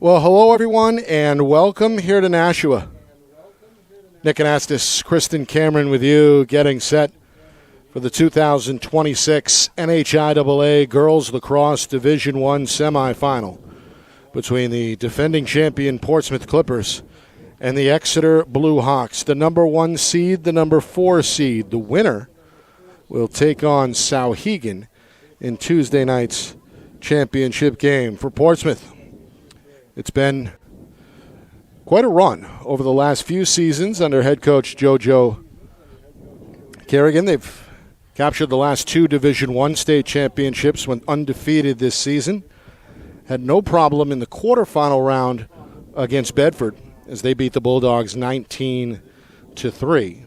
Well, hello, everyone, and welcome here to Nashua. Nick Anastas, Kristen Cameron with you, getting set for the 2026 NHIAA Girls Lacrosse Division I semifinal between the defending champion Portsmouth Clippers and the Exeter Blue Hawks. The number 1 seed, the number 4 seed. The winner will take on Souhegan in Tuesday night's championship game. For Portsmouth, it's been quite a run over the last few seasons under head coach JoJo Kerrigan. They've captured the last 2 Division I state championships, went undefeated this season. Had no problem in the quarterfinal round against Bedford as they beat the Bulldogs 19-3.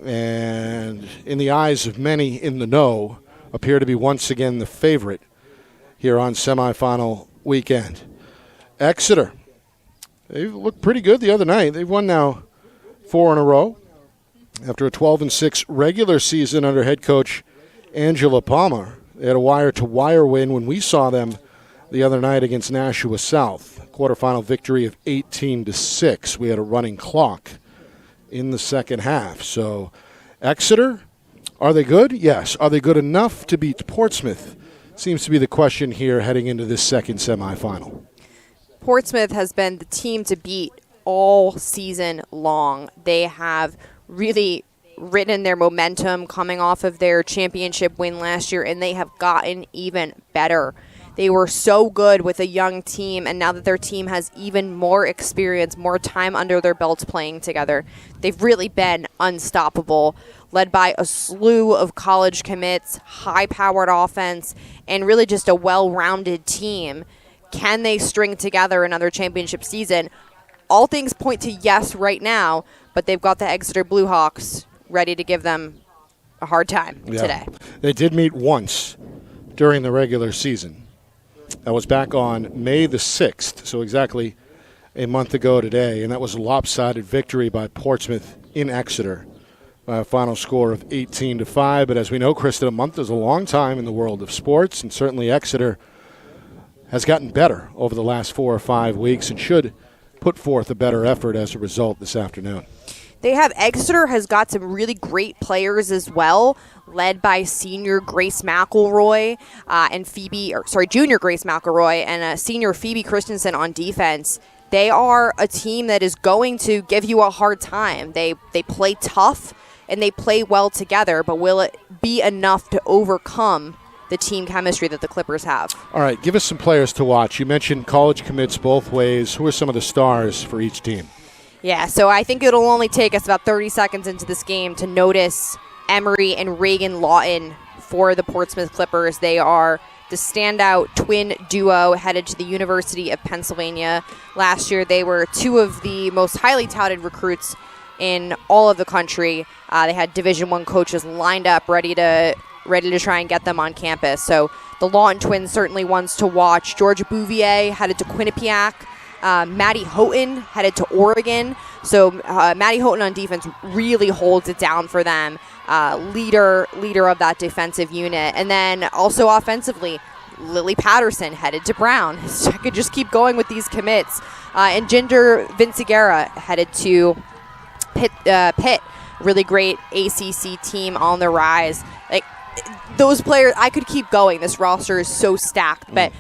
And in the eyes of many in the know, appear to be once again the favorite here on semifinal weekend. Exeter, they looked pretty good the other night. They've won now 4 in a row after a 12-6 regular season under head coach Angela Palmer. They had a wire-to-wire win when we saw them the other night against Nashua South. Quarterfinal victory of 18-6. We had a running clock in the second half. So Exeter, are they good? Yes. Are they good enough to beat Portsmouth? Seems to be the question here heading into this second semifinal. Portsmouth has been the team to beat all season long. They have really ridden their momentum coming off of their championship win last year, and they have gotten even better. They were so good with a young team, and now that their team has even more experience, more time under their belts playing together, they've really been unstoppable, led by a slew of college commits, high-powered offense, and really just a well-rounded team. Can they string together another championship season? All things point to yes right now, but they've got the Exeter Blue Hawks ready to give them a hard time today. They did meet once during the regular season. That was back on May the 6th, so exactly a month ago today, and that was a lopsided victory by Portsmouth in Exeter by a final score of 18-5. But as we know, Kristen, a month is a long time in the world of sports, and certainly Exeter has gotten better over the last 4 or 5 weeks and should put forth a better effort as a result this afternoon. Exeter has got some really great players as well, led by senior Grace McElroy junior Grace McElroy and senior Phoebe Christensen on defense. They are a team that is going to give you a hard time. They play tough and they play well together, but will it be enough to overcome the team chemistry that the Clippers have? All right, give us some players to watch. You mentioned college commits both ways. Who are some of the stars for each team? Yeah, so I think it'll only take us about 30 seconds into this game to notice Emery and Reagan Lawton for the Portsmouth Clippers. They are the standout twin duo headed to the University of Pennsylvania. Last year, they were 2 of the most highly touted recruits in all of the country. They had Division I coaches lined up ready to try and get them on campus. So the Lawton twins certainly ones to watch. Georgia Bouvier headed to Quinnipiac. Maddie Houghton headed to Oregon. So Maddie Houghton on defense really holds it down for them. Leader of that defensive unit. And then also offensively, Lily Patterson headed to Brown. So I could just keep going with these commits. And Ginger Vinciguerra headed to Pitt. Really great ACC team on the rise. Like, those players, I could keep going. This roster is so stacked, but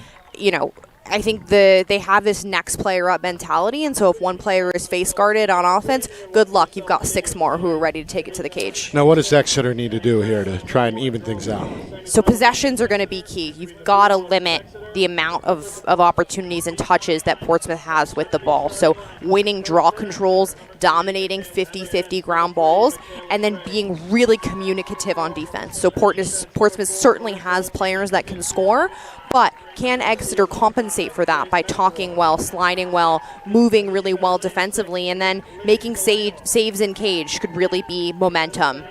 I think they have this next player up mentality, and so if one player is face guarded on offense, good luck. You've got 6 more who are ready to take it to the cage. Now, what does Exeter need to do here to try and even things out? So possessions are going to be key. You've got to limit the amount of opportunities and touches that Portsmouth has with the ball. So winning draw controls, dominating 50-50 ground balls, and then being really communicative on defense. So Portsmouth certainly has players that can score, but can Exeter compensate for that by talking well, sliding well, moving really well defensively, and then making saves in cage could really be momentum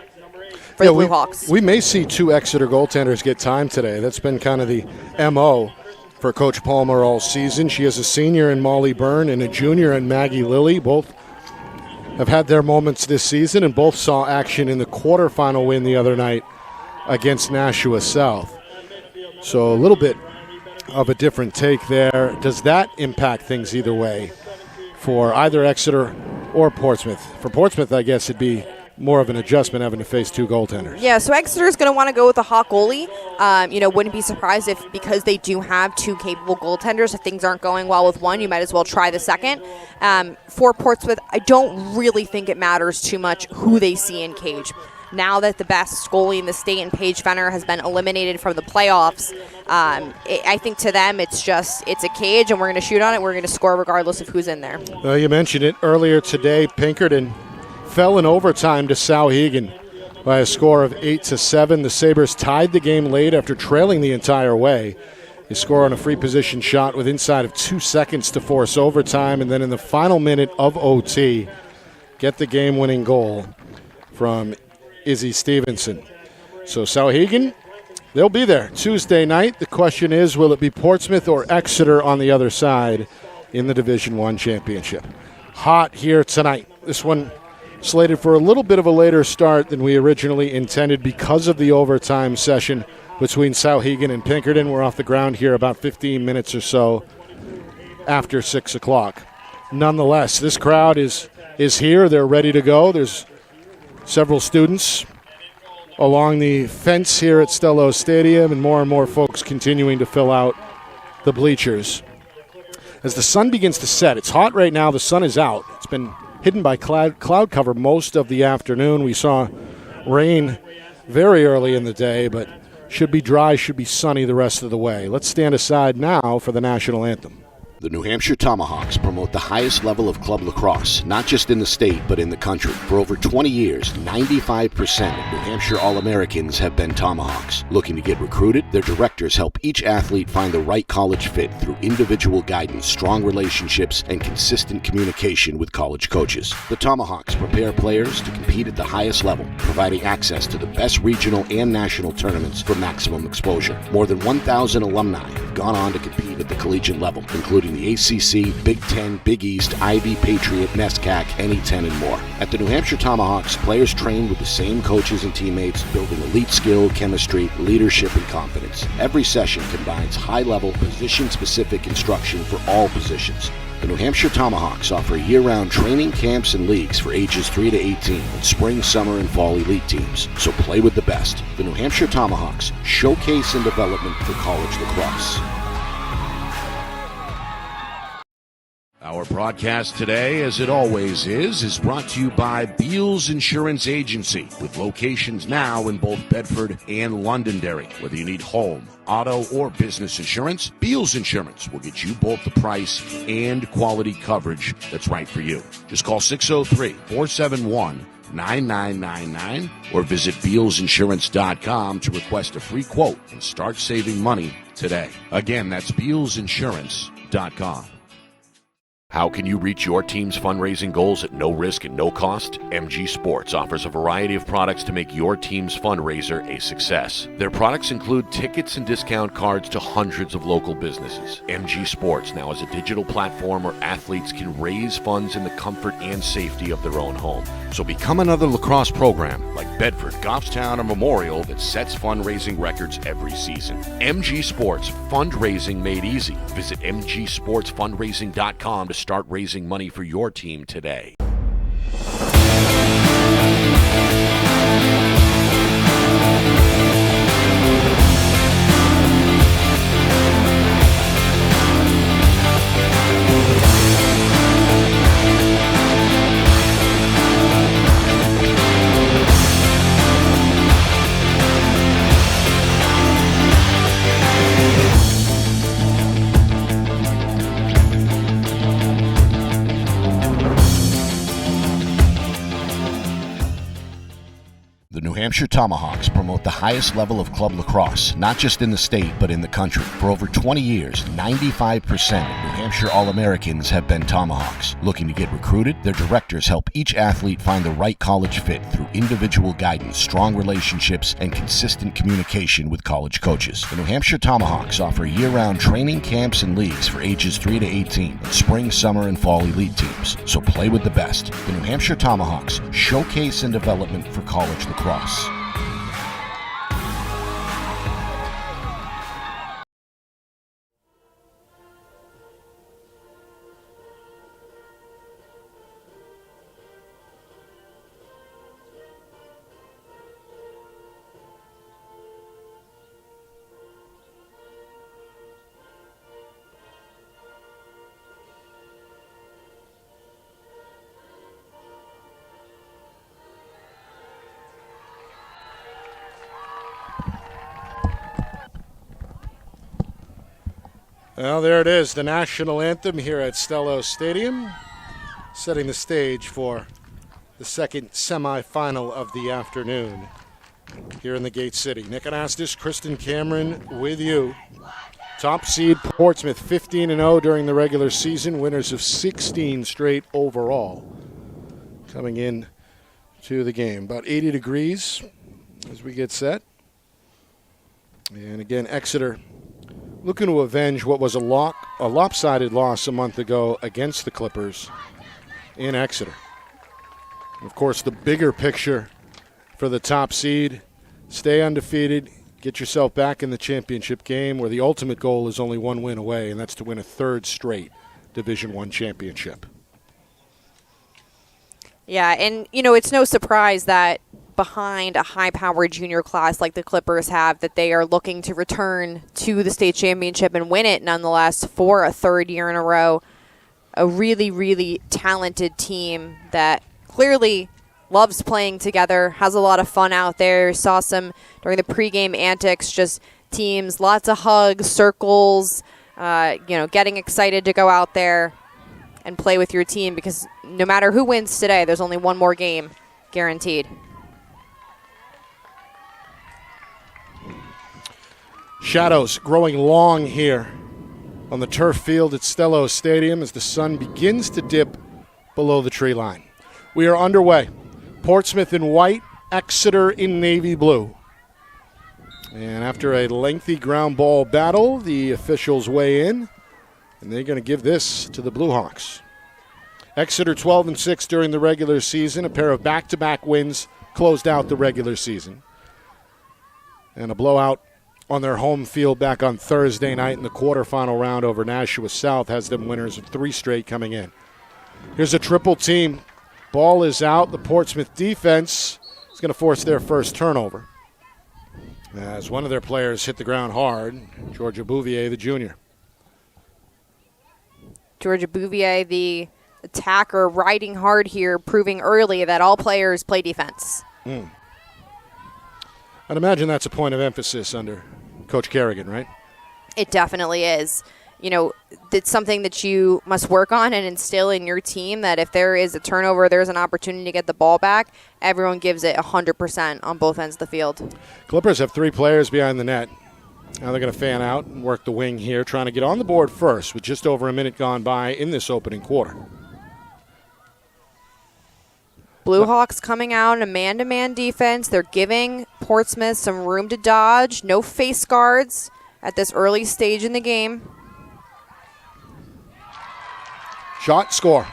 for the Blue Hawks. We may see 2 Exeter goaltenders get time today. That's been kind of the MO for Coach Palmer all season. She has a senior in Molly Byrne and a junior in Maggie Lilly. Both have had their moments this season, and both saw action in the quarterfinal win the other night against Nashua South. So a little bit of a different take there. Does that impact things either way for either Exeter or Portsmouth? For Portsmouth, I guess it'd be more of an adjustment having to face two goaltenders. Yeah, so Exeter's going to want to go with a hot goalie. Wouldn't be surprised if, because they do have two capable goaltenders, if things aren't going well with one, you might as well try the second. For Portsmouth, I don't really think it matters too much who they see in cage. Now that the best goalie in the state and Paige Fenner has been eliminated from the playoffs, I think to them it's a cage and we're going to shoot on it. We're going to score regardless of who's in there. Well, you mentioned it earlier today. Pinkerton fell in overtime to Souhegan by a score of 8-7. The Sabres tied the game late after trailing the entire way. They score on a free position shot with inside of 2 seconds to force overtime, and then in the final minute of OT, get the game-winning goal from Izzy Stevenson. So Souhegan, they'll be there Tuesday night. The question is, will it be Portsmouth or Exeter on the other side in the Division I championship? Hot here tonight. This one slated for a little bit of a later start than we originally intended because of the overtime session between Souhegan and Pinkerton. We're off the ground here about 15 minutes or so after 6 o'clock. Nonetheless, this crowd is here. They're ready to go. There's several students along the fence here at Stello Stadium, and more folks continuing to fill out the bleachers. As the sun begins to set, it's hot right now. The sun is out. It's been hidden by cloud cover most of the afternoon. We saw rain very early in the day, but should be dry, should be sunny the rest of the way. Let's stand aside now for the national anthem. The New Hampshire Tomahawks promote the highest level of club lacrosse, not just in the state, but in the country. For over 20 years, 95% of New Hampshire All-Americans have been Tomahawks. Looking to get recruited, their directors help each athlete find the right college fit through individual guidance, strong relationships, and consistent communication with college coaches. The Tomahawks prepare players to compete at the highest level, providing access to the best regional and national tournaments for maximum exposure. More than 1,000 alumni have gone on to compete at the collegiate level, including the ACC, Big Ten, Big East, Ivy, Patriot, NESCAC, NE10, and more. At the New Hampshire Tomahawks, players train with the same coaches and teammates, building elite skill, chemistry, leadership, and confidence. Every session combines high-level, position-specific instruction for all positions. The New Hampshire Tomahawks offer year-round training camps and leagues for ages 3 to 18 and spring, summer, and fall elite teams. So play with the best. The New Hampshire Tomahawks, showcase and development for college lacrosse. Our broadcast today, as it always is brought to you by Beals Insurance Agency, with locations now in both Bedford and Londonderry. Whether you need home, auto, or business insurance, Beals Insurance will get you both the price and quality coverage that's right for you. Just call 603-471-9999 or visit BealsInsurance.com to request a free quote and start saving money today. Again, that's BealsInsurance.com. How can you reach your team's fundraising goals at no risk and no cost? MG Sports offers a variety of products to make your team's fundraiser a success. Their products include tickets and discount cards to hundreds of local businesses. MG Sports now has a digital platform where athletes can raise funds in the comfort and safety of their own home. So become another lacrosse program like Bedford, Goffstown, or Memorial that sets fundraising records every season. MG Sports, fundraising made easy. Visit mgsportsfundraising.com to start raising money for your team today. The New Hampshire Tomahawks promote the highest level of club lacrosse, not just in the state, but in the country. For over 20 years, 95% of New Hampshire All-Americans have been Tomahawks. Looking to get recruited, their directors help each athlete find the right college fit through individual guidance, strong relationships, and consistent communication with college coaches. The New Hampshire Tomahawks offer year-round training camps and leagues for ages 3 to 18 and spring, summer, and fall elite teams. So play with the best. The New Hampshire Tomahawks, showcase and development for college lacrosse. Well, there it is, the national anthem here at Stello Stadium, setting the stage for the second semifinal of the afternoon here in the Gate City. Nick Anastas, Kristen Cameron with you. Top seed Portsmouth, 15-0 during the regular season, winners of 16 straight overall. Coming in to the game, about 80 degrees as we get set. And again, Exeter looking to avenge what was a lopsided loss a month ago against the Clippers in Exeter. Of course, the bigger picture for the top seed, stay undefeated, get yourself back in the championship game where the ultimate goal is only one win away, and that's to win a third straight Division I championship. Yeah, and, it's no surprise that behind a high-powered junior class like the Clippers have, that they are looking to return to the state championship and win it nonetheless for a third year in a row. A really, really talented team that clearly loves playing together, has a lot of fun out there. Saw some during the pregame antics, just teams, lots of hugs, circles, getting excited to go out there and play with your team, because no matter who wins today, there's only one more game guaranteed. Shadows growing long here on the turf field at Stello Stadium as the sun begins to dip below the tree line. We are underway. Portsmouth in white, Exeter in navy blue. And after a lengthy ground ball battle, the officials weigh in, and they're going to give this to the Blue Hawks. Exeter 12-6 during the regular season. A pair of back-to-back wins closed out the regular season. And a blowout on their home field back on Thursday night in the quarterfinal round over Nashua South has them winners of 3 straight coming in. Here's a triple team. Ball is out. The Portsmouth defense is going to force their first turnover as one of their players hit the ground hard, Georgia Bouvier, the junior. Georgia Bouvier, the attacker, riding hard here, proving early that all players play defense. I'd imagine that's a point of emphasis under Coach Kerrigan, right? It definitely is. It's something that you must work on and instill in your team, that if there is a turnover, there's an opportunity to get the ball back, everyone gives it 100% on both ends of the field. Clippers have 3 players behind the net. Now they're going to fan out and work the wing here, trying to get on the board first with just over a minute gone by in this opening quarter. Blue Hawks coming out in a man-to-man defense. They're giving Portsmouth some room to dodge. No face guards at this early stage in the game. Shot, score.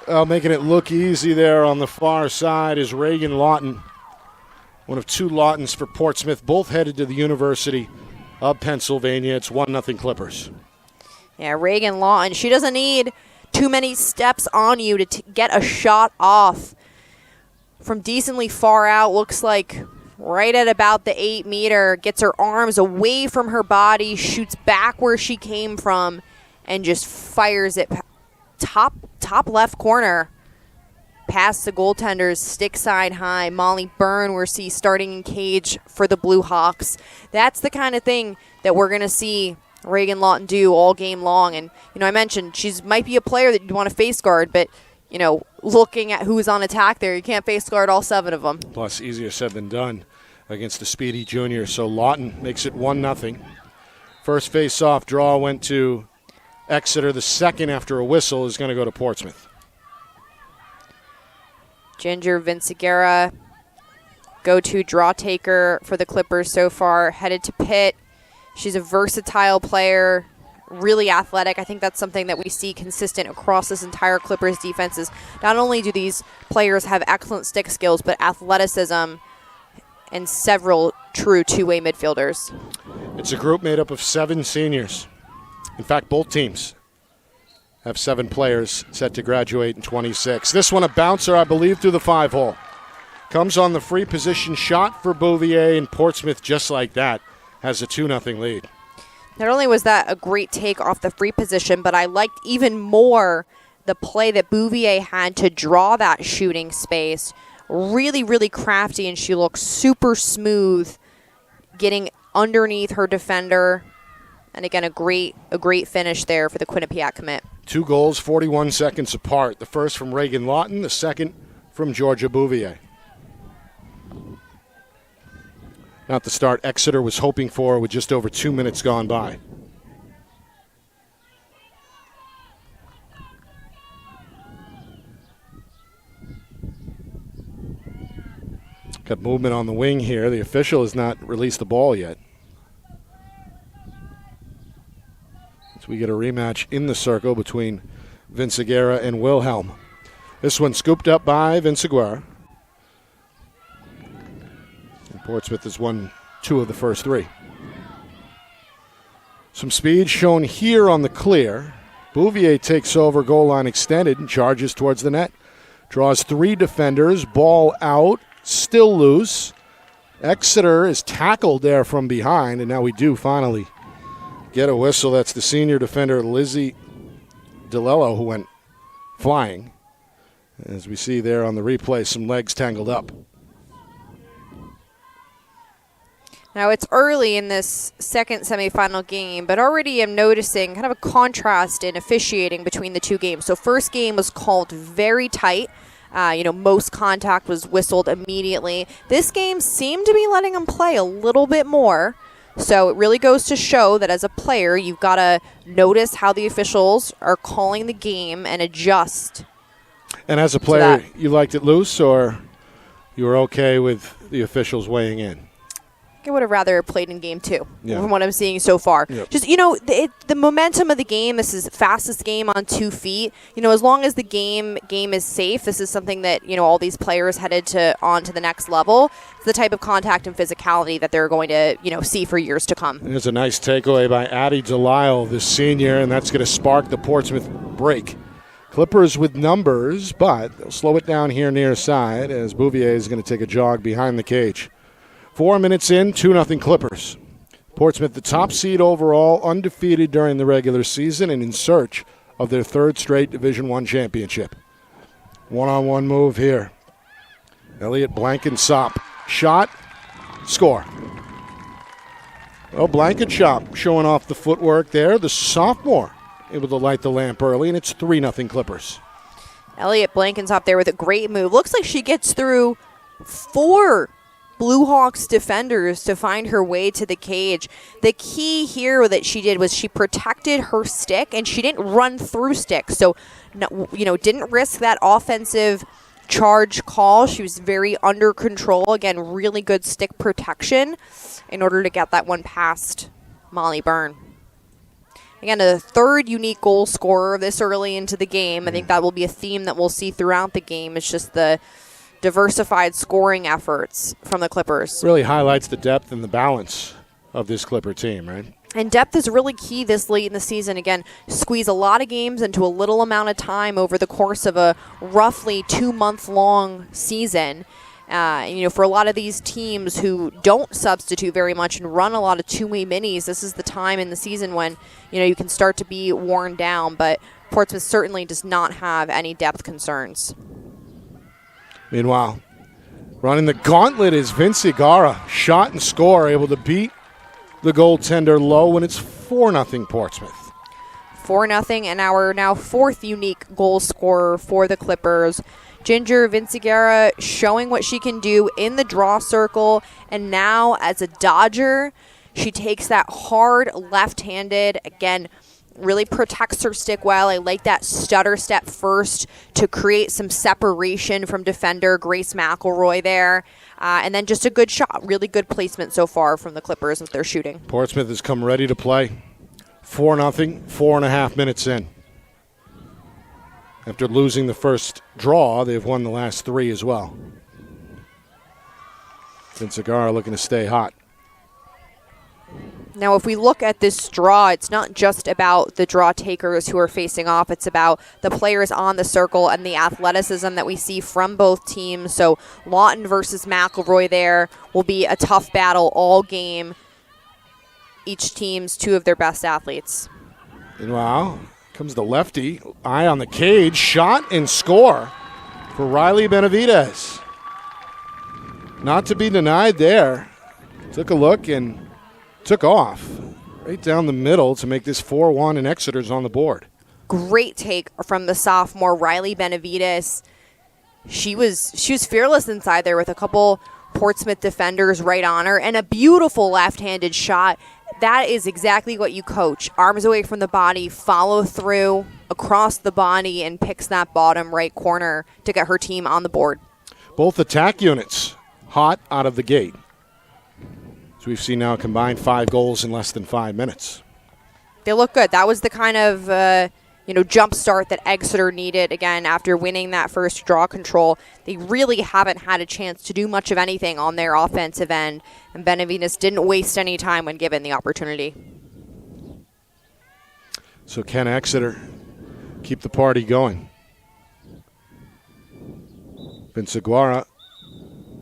Making it look easy there on the far side is Reagan Lawton. One of 2 Lawtons for Portsmouth, both headed to the University of Pennsylvania. It's 1-0 Clippers. Yeah, Reagan Lawton, she doesn't need too many steps on you to get a shot off from decently far out. Looks like right at about the 8-meter, gets her arms away from her body, shoots back where she came from, and just fires it top left corner past the goaltenders, stick side high. Molly Byrne, we're see starting in cage for the Blue Hawks. That's the kind of thing that we're going to see Reagan Lawton do all game long. And, I mentioned she might be a player that you want to face guard, but, looking at who's on attack there, you can't face guard all 7 of them. Plus, easier said than done against the speedy junior. So Lawton makes it 1-0. First face-off draw went to Exeter. The second after a whistle is going to go to Portsmouth. Ginger Vinciguerra, go-to draw taker for the Clippers so far, headed to Pitt. She's a versatile player, really athletic. I think that's something that we see consistent across this entire Clippers defenses. Not only do these players have excellent stick skills, but athleticism and several true two-way midfielders. It's a group made up of 7 seniors. In fact, both teams have 7 players set to graduate in 26. This one a bouncer, I believe, through the 5-hole. Comes on the free position shot for Bouvier, and Portsmouth, just like that, has a 2-0 lead. Not only was that a great take off the free position, but I liked even more the play that Bouvier had to draw that shooting space. Really, really crafty, and she looks super smooth, getting underneath her defender And again, a great finish there for the Quinnipiac commit. 2 goals, 41 seconds apart. The first from Reagan Lawton, the second from Georgia Bouvier. Not the start Exeter was hoping for with just over 2 minutes gone by. Got movement on the wing here. The official has not released the ball yet. So we get a rematch in the circle between Vinciguerra and Wilhelm. This one scooped up by Vinciguerra. And Portsmouth has won 2 of the first 3. Some speed shown here on the clear. Bouvier takes over, goal line extended, and charges towards the net. Draws 3 defenders, ball out, still loose. Exeter is tackled there from behind, and now we do finally get a whistle. That's the senior defender, Lizzie DeLello, who went flying. As we see there on the replay, some legs tangled up. Now, it's early in this second semifinal game, but already I'm noticing kind of a contrast in officiating between the 2 games. So first game was called very tight. Most contact was whistled immediately. This game seemed to be letting them play a little bit more. So it really goes to show that as a player, you've got to notice how the officials are calling the game and adjust. And as a player, you liked it loose, or you were okay with the officials weighing in? I would have rather played in game 2 from what I'm seeing so far. Yep. Just, the momentum of the game, this is the fastest game on 2 feet. As long as the game is safe, this is something that, all these players headed on to the next level. It's the type of contact and physicality that they're going to, see for years to come. There's a nice takeaway by Addie Delisle, the senior, and that's going to spark the Portsmouth break. Clippers with numbers, but they'll slow it down here near side as Bouvier is going to take a jog behind the cage. 4 minutes in, 2-0 Clippers. Portsmouth, the top seed overall, undefeated during the regular season and in search of their 3rd straight Division I championship. One-on-one move here. Elliot Blankensop. Shot. Score. Well, Blankenshop showing off the footwork there. The sophomore able to light the lamp early, and it's 3-0 Clippers. Elliot Blankensop there with a great move. Looks like she gets through 4 Blue Hawks defenders to find her way to the cage. The key here that she did was she protected her stick and she didn't run through stick. So, didn't risk that offensive charge call. She was very under control. Again, really good stick protection in order to get that one past Molly Byrne. Again, a 3rd unique goal scorer this early into the game. I think that will be a theme that we'll see throughout the game. It's just the diversified scoring efforts from the Clippers. Really highlights the depth and the balance of this Clipper team, right? And depth is really key this late in the season. Again, squeeze a lot of games into a little amount of time over the course of a roughly 2-month-long season. For a lot of these teams who don't substitute very much and run a lot of 2-way minis, this is the time in the season when, you can start to be worn down. But Portsmouth certainly does not have any depth concerns. Meanwhile, running the gauntlet is Vinciguerra. Shot and score, able to beat the goaltender low when it's 4-0 Portsmouth. 4-0, and our now 4th unique goal scorer for the Clippers. Ginger Vinciguerra showing what she can do in the draw circle, and now as a dodger, she takes that hard left-handed, again, really protects her stick well. I like that stutter step first to create some separation from defender Grace McElroy there. And then just a good shot. Really good placement so far from the Clippers with their shooting. Portsmouth has come ready to play. 4-0, 4.5 minutes in. After losing the first draw, they've won the last 3 as well. Vinciguerra looking to stay hot. Now, if we look at this draw, it's not just about the draw takers who are facing off. It's about the players on the circle and the athleticism that we see from both teams. So Lawton versus McElroy there will be a tough battle all game. Each team's 2 of their best athletes. Meanwhile, comes the lefty. Eye on the cage. Shot and score for Riley Benavidez. Not to be denied there. Took a look and took off. right down the middle to make this 4-1, and Exeter's on the board. Great take from the sophomore, Riley Benavides. She was fearless inside there with a couple Portsmouth defenders right on her, and a beautiful left-handed shot. That is exactly what you coach. Arms away from the body, follow through across the body, and picks that bottom right corner to get her team on the board. Both attack units hot out of the gate. So we've seen now a combined 5 goals in less than 5 minutes. They look good. That was the kind of jump start that Exeter needed. Again, after winning that first draw control, they really haven't had a chance to do much of anything on their offensive end, and Benavides didn't waste any time when given the opportunity. So can Exeter keep the party going? Vinciguara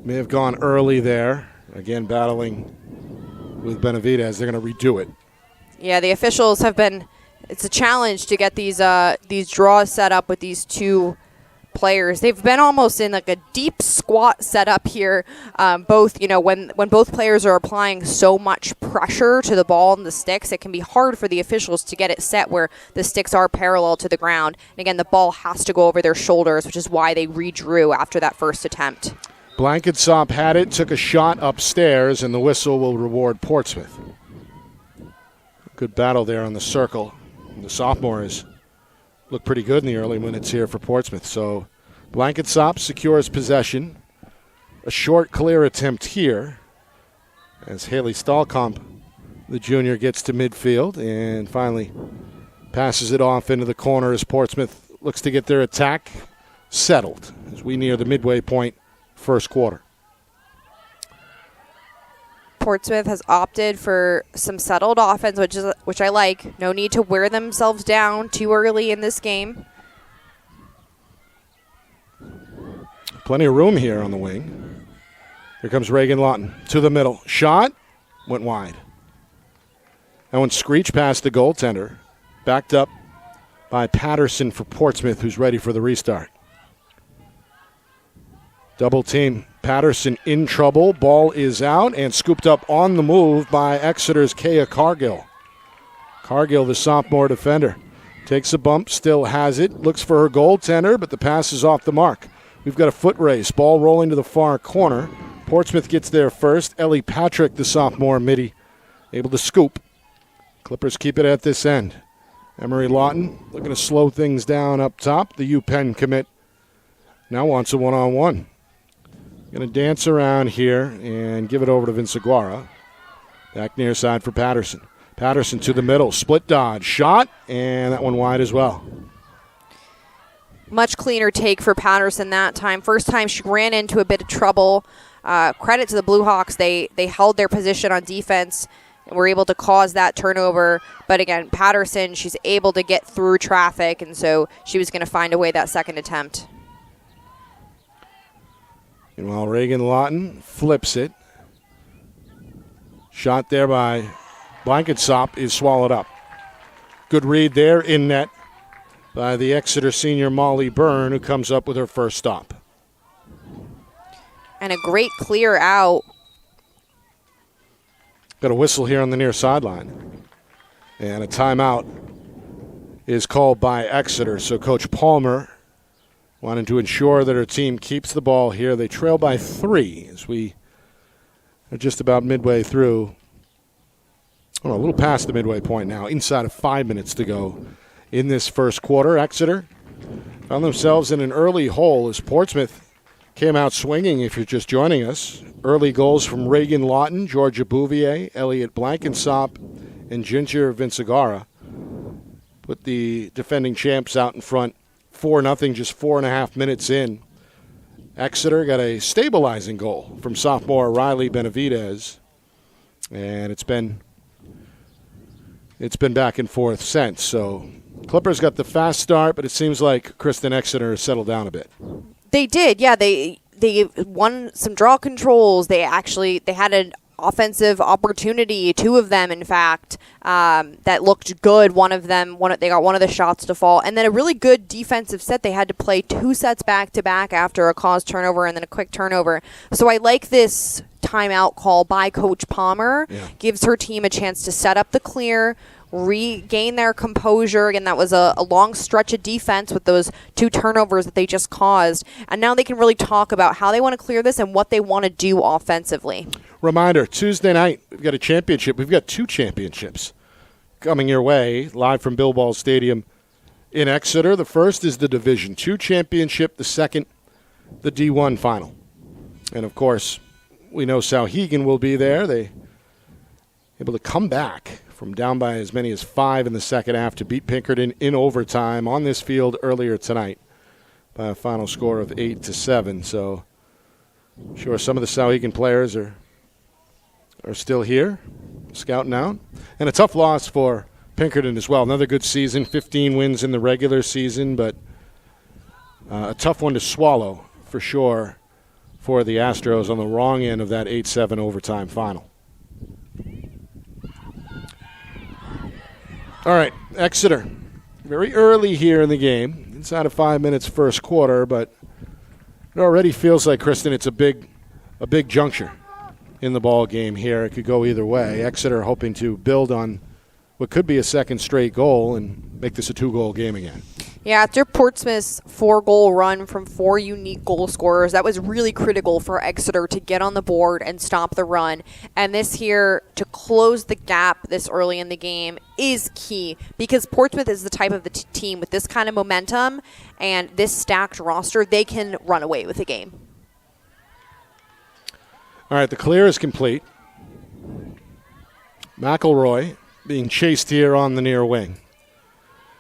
may have gone early there. Again, battling with Benavides. They're going to redo it. Yeah, the officials have been... It's a challenge to get these draws set up with these two players. They've been almost in like a deep squat setup here. When both players are applying so much pressure to the ball and the sticks, it can be hard for the officials to get it set where the sticks are parallel to the ground. And again, the ball has to go over their shoulders, which is why they redrew after that first attempt. Blanketsop had it, took a shot upstairs, and the whistle will reward Portsmouth. Good battle there on the circle. The sophomores look pretty good in the early minutes here for Portsmouth. So Blanketsop secures possession. A short clear attempt here as Haley Stahlkamp, the junior, gets to midfield and finally passes it off into the corner as Portsmouth looks to get their attack settled as we near the midway point first quarter. Portsmouth has opted for some settled offense, which I like. No need to wear themselves down too early in this game. Plenty of room here on the wing. Here comes Reagan Lawton to the middle. Shot went wide. That one screeched past the goaltender. Backed up by Patterson for Portsmouth, who's ready for the restart. Double team. Patterson in trouble. Ball is out and scooped up on the move by Exeter's Kea Cargill. Cargill, the sophomore defender, takes a bump, still has it, looks for her goaltender, but the pass is off the mark. We've got a foot race. Ball rolling to the far corner. Portsmouth gets there first. Ellie Patrick, the sophomore midi, able to scoop. Clippers keep it at this end. Emery Lawton looking to slow things down up top. The UPenn commit now wants a one-on-one. Going to dance around here and give it over to Vinciguara. Back near side for Patterson. Patterson to the middle. Split dodge. Shot. And that one wide as well. Much cleaner take for Patterson that time. First time she ran into a bit of trouble. Credit to the Blue Hawks. They held their position on defense and were able to cause that turnover. But again, Patterson, she's able to get through traffic, and so she was going to find a way that second attempt. And while Reagan Lawton flips it, shot there by Blanketsop is swallowed up. Good read there in net by the Exeter senior Molly Byrne, who comes up with her first stop. And a great clear out. Got a whistle here on the near sideline. And a timeout is called by Exeter. So Coach Palmer wanting to ensure that her team keeps the ball here. They trail by 3 as we are just about midway through. A little past the midway point now. Inside of 5 minutes to go in this first quarter. Exeter found themselves in an early hole as Portsmouth came out swinging, if you're just joining us. Early goals from Reagan Lawton, Georgia Bouvier, Elliot Blankensop, and Ginger Vinciguara put the defending champs out in front 4-0, just 4.5 minutes in. Exeter got a stabilizing goal from sophomore Riley Benavides, and it's been back and forth since. So Clippers got the fast start, but it seems like Kristen Exeter has settled down a bit. They did, yeah. They won some draw controls. They had an offensive opportunity, 2 of them, in fact, that looked good. They got one of the shots to fall, and then a really good defensive set. They had to play 2 sets back to back after a caused turnover and then a quick turnover. So I like this timeout call by Coach Palmer gives her team a chance to set up the clear, regain their composure. Again, that was a long stretch of defense with those 2 turnovers that they just caused. And now they can really talk about how they want to clear this and what they want to do offensively. Reminder, Tuesday night, we've got a championship. We've got 2 championships coming your way, live from Bill Ball Stadium in Exeter. The first is the Division II championship. The second, the D1 final. And, of course, we know Sauhegan will be there. They able to come back from down by as many as 5 in the second half to beat Pinkerton in overtime on this field earlier tonight by a final score of 8-7. So I'm sure some of the Sauhegan players are still here, scouting out. And a tough loss for Pinkerton as well. Another good season, 15 wins in the regular season, but a tough one to swallow for sure for the Astros on the wrong end of that 8-7 overtime final. All right, Exeter, very early here in the game, inside of 5 minutes first quarter, but it already feels like, Kristen, it's a big juncture in the ball game here. It could go either way. Exeter hoping to build on what could be a second straight goal and make this a 2-goal game again. Yeah, after Portsmouth's 4-goal run from 4 unique goal scorers, that was really critical for Exeter to get on the board and stop the run. And this here, to close the gap this early in the game, is key because Portsmouth is the type of the team with this kind of momentum and this stacked roster, they can run away with the game. All right, the clear is complete. McElroy being chased here on the near wing.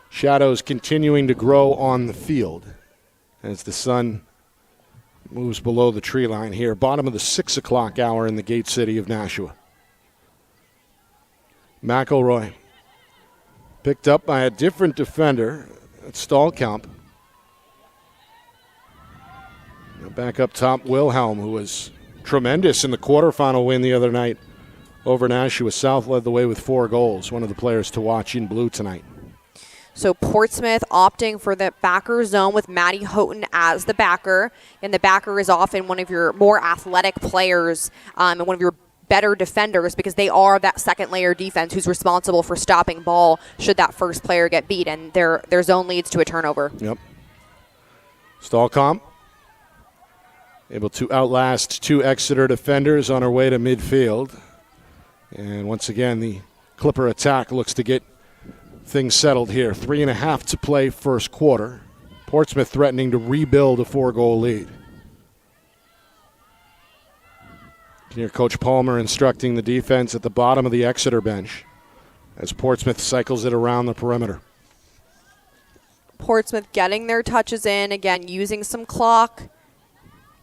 Shadows continuing to grow on the field as the sun moves below the tree line here. Bottom of the 6 o'clock hour in the gate city of Nashua. McElroy picked up by a different defender at Stahlkamp. Now back up top, Wilhelm, who was tremendous in the quarterfinal win the other night over Nashua South, led the way with 4 goals. One of the players to watch in blue tonight. So Portsmouth opting for the backer zone with Maddie Houghton as the backer. And the backer is often one of your more athletic players and one of your better defenders because they are that second layer defense who's responsible for stopping ball should that first player get beat. And their zone leads to a turnover. Yep. Stahlkamp able to outlast 2 Exeter defenders on her way to midfield. And once again, the Clipper attack looks to get things settled here. 3.5 to play first quarter. Portsmouth threatening to rebuild a 4-goal lead. Here, Coach Palmer instructing the defense at the bottom of the Exeter bench as Portsmouth cycles it around the perimeter. Portsmouth getting their touches in, again, using some clock,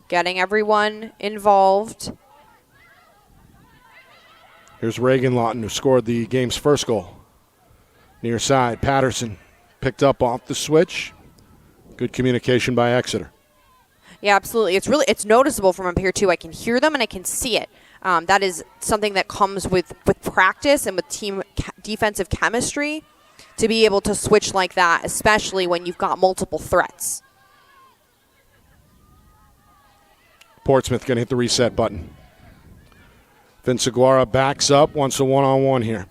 getting everyone involved. Here's Reagan Lawton, who scored the game's first goal. Near side, Patterson picked up off the switch. Good communication by Exeter. Yeah, absolutely. It's noticeable from up here, too. I can hear them and I can see it. That is something that comes with practice and with team defensive chemistry to be able to switch like that, especially when you've got multiple threats. Portsmouth going to hit the reset button. Vince Aguara backs up, wants a one-on-one here.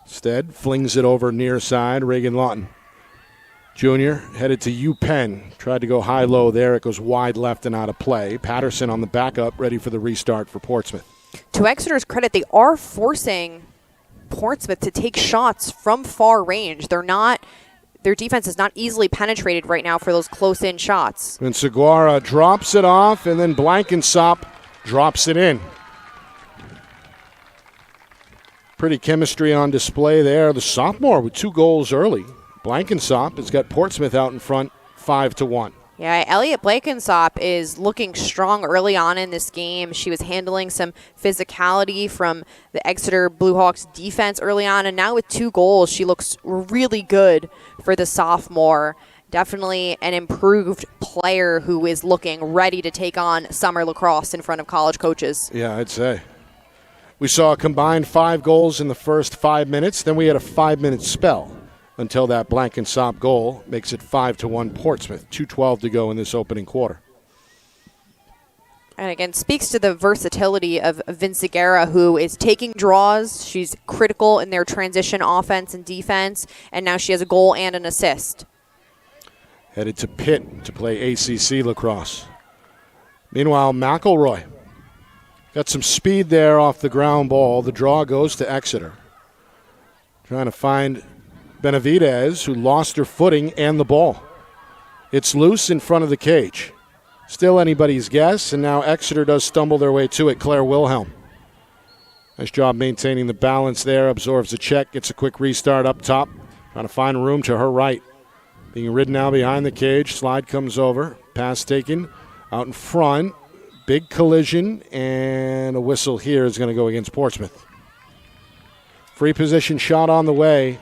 Instead, flings it over near side. Reagan Lawton Jr. headed to UPenn. Tried to go high-low there. It goes wide left and out of play. Patterson on the backup, ready for the restart for Portsmouth. To Exeter's credit, they are forcing Portsmouth to take shots from far range. Their defense is not easily penetrated right now for those close-in shots. And Seguara drops it off, and then Blankensop drops it in. Pretty chemistry on display there. The sophomore with 2 goals early. Blankensop has got Portsmouth out in front 5-1. Yeah, Elliot Blankensop is looking strong early on in this game. She was handling some physicality from the Exeter Bluehawks defense early on, and now with 2 goals, she looks really good for the sophomore. Definitely an improved player who is looking ready to take on summer lacrosse in front of college coaches. Yeah, I'd say. We saw a combined 5 goals in the first 5 minutes. Then we had a 5-minute spell until that Blankensop goal makes it 5-1 Portsmouth. 2:12 to go in this opening quarter. And again, speaks to the versatility of Vinciguerra, who is taking draws. She's critical in their transition offense and defense, and now she has a goal and an assist. Headed to Pitt to play ACC lacrosse. Meanwhile, McElroy got some speed there off the ground ball. The draw goes to Exeter. Trying to find Benavidez, who lost her footing and the ball. It's loose in front of the cage. Still anybody's guess, and now Exeter does stumble their way to it. Claire Wilhelm. Nice job maintaining the balance there. Absorbs the check, gets a quick restart up top. Trying to find room to her right. Being ridden now behind the cage. Slide comes over. Pass taken out in front. Big collision, and a whistle here is going to go against Portsmouth. Free position shot on the way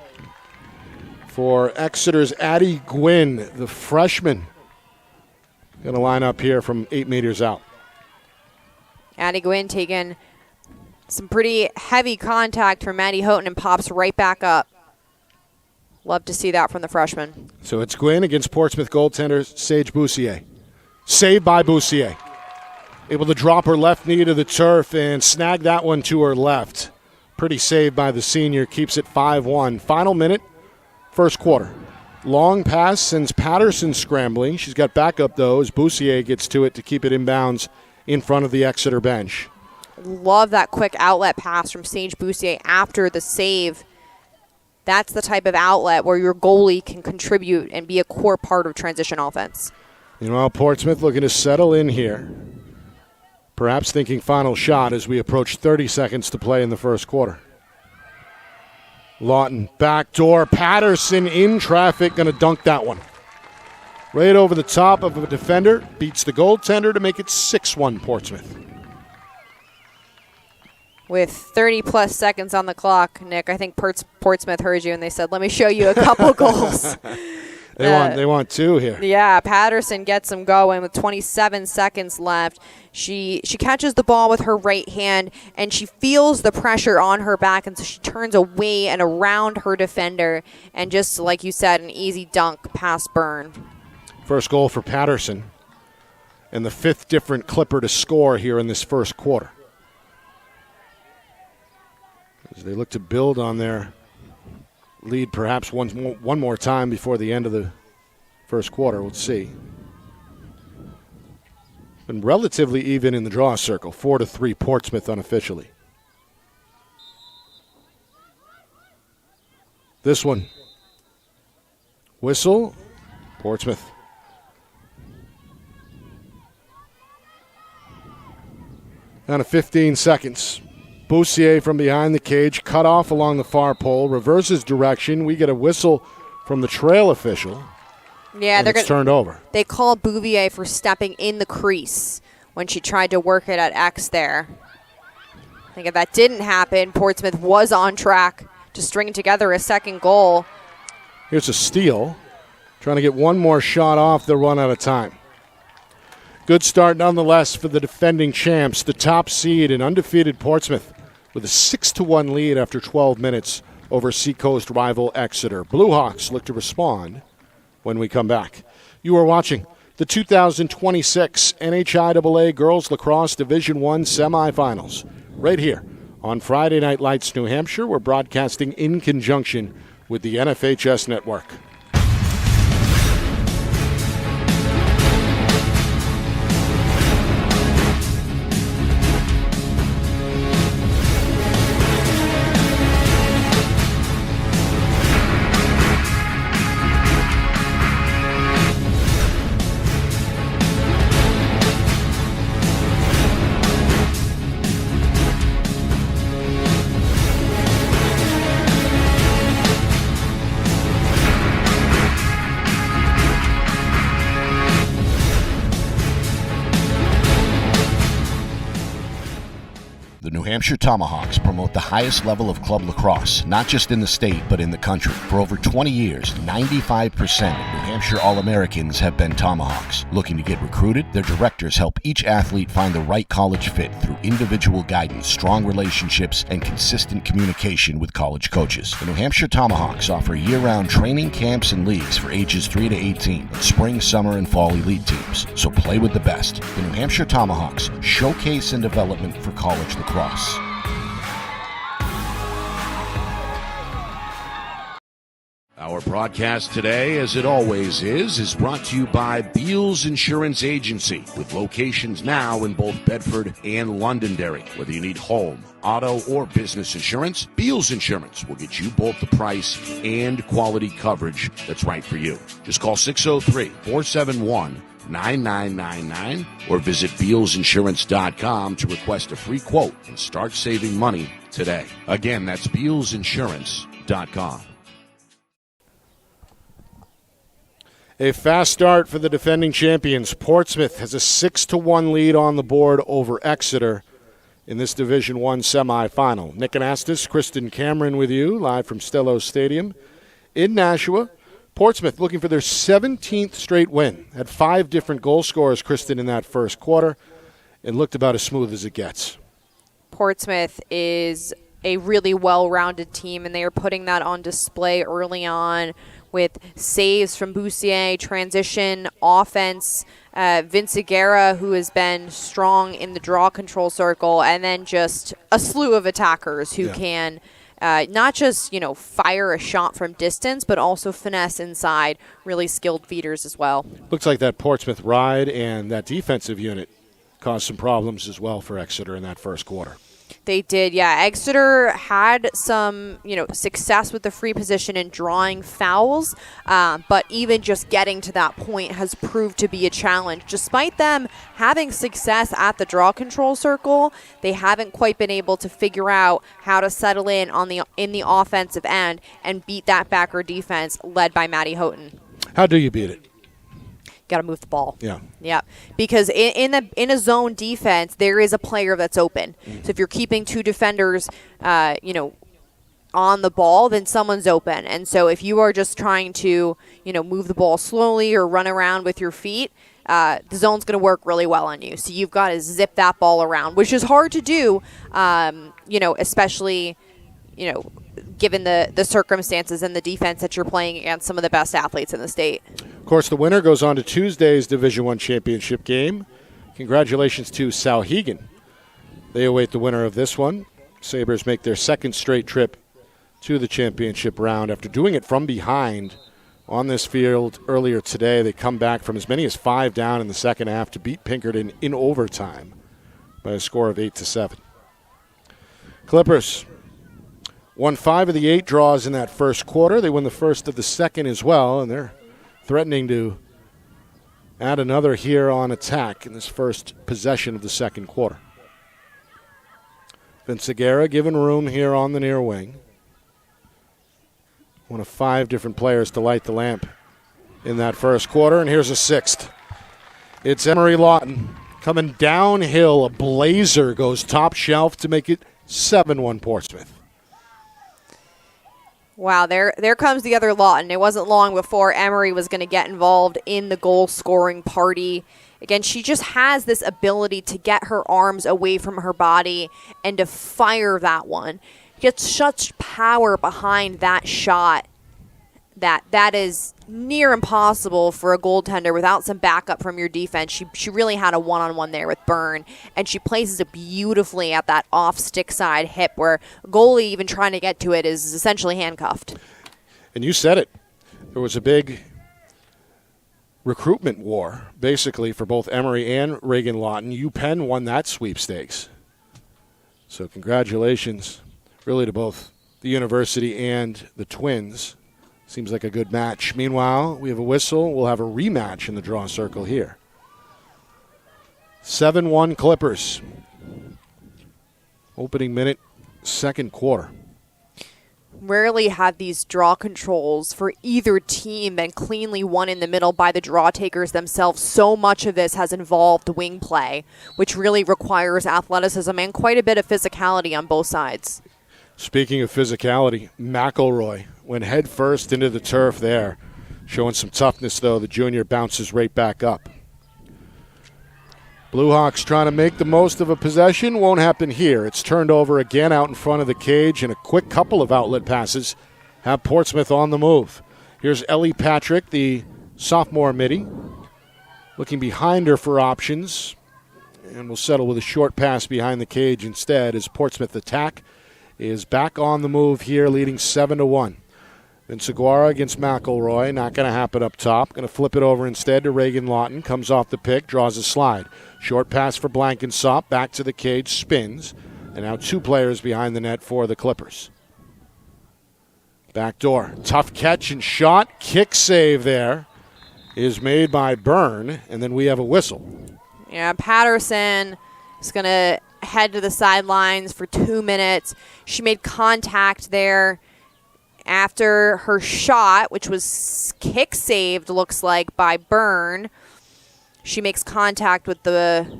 for Exeter's Addie Gwynn, the freshman. Going to line up here from 8 meters out. Addie Gwynn taking some pretty heavy contact from Maddie Houghton and pops right back up. Love to see that from the freshman. So it's Gwynn against Portsmouth goaltender Sage Boussier. Saved by Boussier. Able to drop her left knee to the turf and snag that one to her left. Pretty save by the senior. Keeps it 5-1. Final minute, first quarter. Long pass sends Patterson scrambling. She's got backup, though, as Boussier gets to it to keep it inbounds in front of the Exeter bench. Love that quick outlet pass from Sage Boussier after the save. That's the type of outlet where your goalie can contribute and be a core part of transition offense. Meanwhile, Portsmouth looking to settle in here. Perhaps thinking final shot as we approach 30 seconds to play in the first quarter. Lawton, backdoor, Patterson in traffic, going to dunk that one. Right over the top of a defender, beats the goaltender to make it 6-1 Portsmouth. With 30-plus seconds on the clock, Nick, I think Portsmouth heard you and they said, let me show you a couple goals. They want two here. Yeah, Patterson gets them going with 27 seconds left. She catches the ball with her right hand, and she feels the pressure on her back, and so she turns away and around her defender, and just like you said, an easy dunk past Byrne. First goal for Patterson, and the 5th different Clipper to score here in this first quarter. As they look to build on their lead perhaps one more time before the end of the first quarter. We'll see. Been relatively even in the draw circle, 4-3 Portsmouth unofficially. This one. Whistle, Portsmouth. Down to 15 seconds. Boussier from behind the cage, cut off along the far pole, reverses direction. We get a whistle from the trail official. Yeah, it's turned over. They call Bouvier for stepping in the crease when she tried to work it at X there. I think if that didn't happen, Portsmouth was on track to string together a second goal. Here's a steal. Trying to get one more shot off, they'll run out of time. Good start nonetheless for the defending champs, the top seed and undefeated Portsmouth, with a 6-1 lead after 12 minutes over Seacoast rival Exeter. Blue Hawks look to respond when we come back. You are watching the 2026 NHIAA Girls Lacrosse Division I Semifinals right here on Friday Night Lights, New Hampshire. We're broadcasting in conjunction with the NFHS Network. New Hampshire Tomahawks promote the highest level of club lacrosse, not just in the state, but in the country. For over 20 years, 95% of New Hampshire Hampshire All-Americans have been Tomahawks. Looking to get recruited? Their directors help each athlete find the right college fit through individual guidance, strong relationships, and consistent communication with college coaches. The New Hampshire Tomahawks offer year-round training camps and leagues for ages 3 to 18, and spring, summer, and fall elite teams. So play with the best. The New Hampshire Tomahawks, showcase and development for college lacrosse. Our broadcast today, as it always is brought to you by Beals Insurance Agency, with locations now in both Bedford and Londonderry. Whether you need home, auto, or business insurance, Beals Insurance will get you both the price and quality coverage that's right for you. Just call 603-471-9999 or visit BealsInsurance.com to request a free quote and start saving money today. Again, that's BealsInsurance.com. A fast start for the defending champions. Portsmouth has a 6-1 lead on the board over Exeter in this Division I semifinal. Nick Anastas, Kristen Cameron with you, live from Stello Stadium in Nashua. Portsmouth looking for their 17th straight win. Had 5 different goal scorers, Kristen, in that first quarter, and looked about as smooth as it gets. Portsmouth is a really well-rounded team, and they are putting that on display early on with saves from Boussier, transition, offense, Vince Aguera, who has been strong in the draw control circle, and then just a slew of attackers who can not just, fire a shot from distance, but also finesse inside, really skilled feeders as well. Looks like that Portsmouth ride and that defensive unit caused some problems as well for Exeter in that first quarter. They did, yeah. Exeter had some, success with the free position and drawing fouls, but even just getting to that point has proved to be a challenge. Despite them having success at the draw control circle, they haven't quite been able to figure out how to settle in the offensive end and beat that backer defense led by Maddie Houghton. How do you beat it? Got to move the ball. Yeah. Because in a zone defense, there is a player that's open. So if you're keeping 2 defenders, on the ball, then someone's open. And so if you are just trying to, move the ball slowly or run around with your feet, the zone's going to work really well on you. So you've got to zip that ball around, which is hard to do, especially, given the circumstances and the defense that you're playing against some of the best athletes in the state. Of course, the winner goes on to Tuesday's Division I championship game. Congratulations to Sauhegan. They await the winner of this one. Sabres make their second straight trip to the championship round. After doing it from behind on this field earlier today, they come back from as many as 5 down in the second half to beat Pinkerton in overtime by a score of 8-7. Clippers won 5 of the 8 draws in that first quarter. They won the first of the second as well, and they're threatening to add another here on attack in this first possession of the second quarter. Vince Aguera given room here on the near wing. One of 5 different players to light the lamp in that first quarter, and here's a 6th. It's Emery Lawton coming downhill. A blazer goes top shelf to make it 7-1 Portsmouth. Wow, there comes the other Lawton. It wasn't long before Emery was going to get involved in the goal-scoring party. Again, she just has this ability to get her arms away from her body and to fire that one. Gets such power behind that shot that is near impossible for a goaltender without some backup from your defense. She really had a one-on-one there with Byrne, and she places it beautifully at that off-stick side hip where a goalie even trying to get to it is essentially handcuffed. And you said it. There was a big recruitment war, basically, for both Emery and Reagan Lawton. UPenn won that sweepstakes. So congratulations, really, to both the university and the Twins. Seems like a good match. Meanwhile, we have a whistle. We'll have a rematch in the draw circle here. 7-1 Clippers. Opening minute, second quarter. Rarely have these draw controls for either team been cleanly won in the middle by the draw takers themselves. So much of this has involved wing play, which really requires athleticism and quite a bit of physicality on both sides. Speaking of physicality, McElroy went head first into the turf there. Showing some toughness, though. The junior bounces right back up. Blue Hawks trying to make the most of a possession. Won't happen here. It's turned over again out in front of the cage, and a quick couple of outlet passes have Portsmouth on the move. Here's Ellie Patrick, the sophomore midi, looking behind her for options, and will settle with a short pass behind the cage instead as Portsmouth attack is back on the move here, leading 7-1. Vinciguara against McElroy. Not going to happen up top. Going to flip it over instead to Reagan Lawton. Comes off the pick, draws a slide. Short pass for Blankensop. Back to the cage, spins. And now two players behind the net for the Clippers. Back door. Tough catch and shot. Kick save there is made by Byrne. And then we have a whistle. Yeah, Patterson is going to head to the sidelines for 2 minutes. She made contact there after her shot, which was kick saved, looks like, by Byrne. She makes contact with the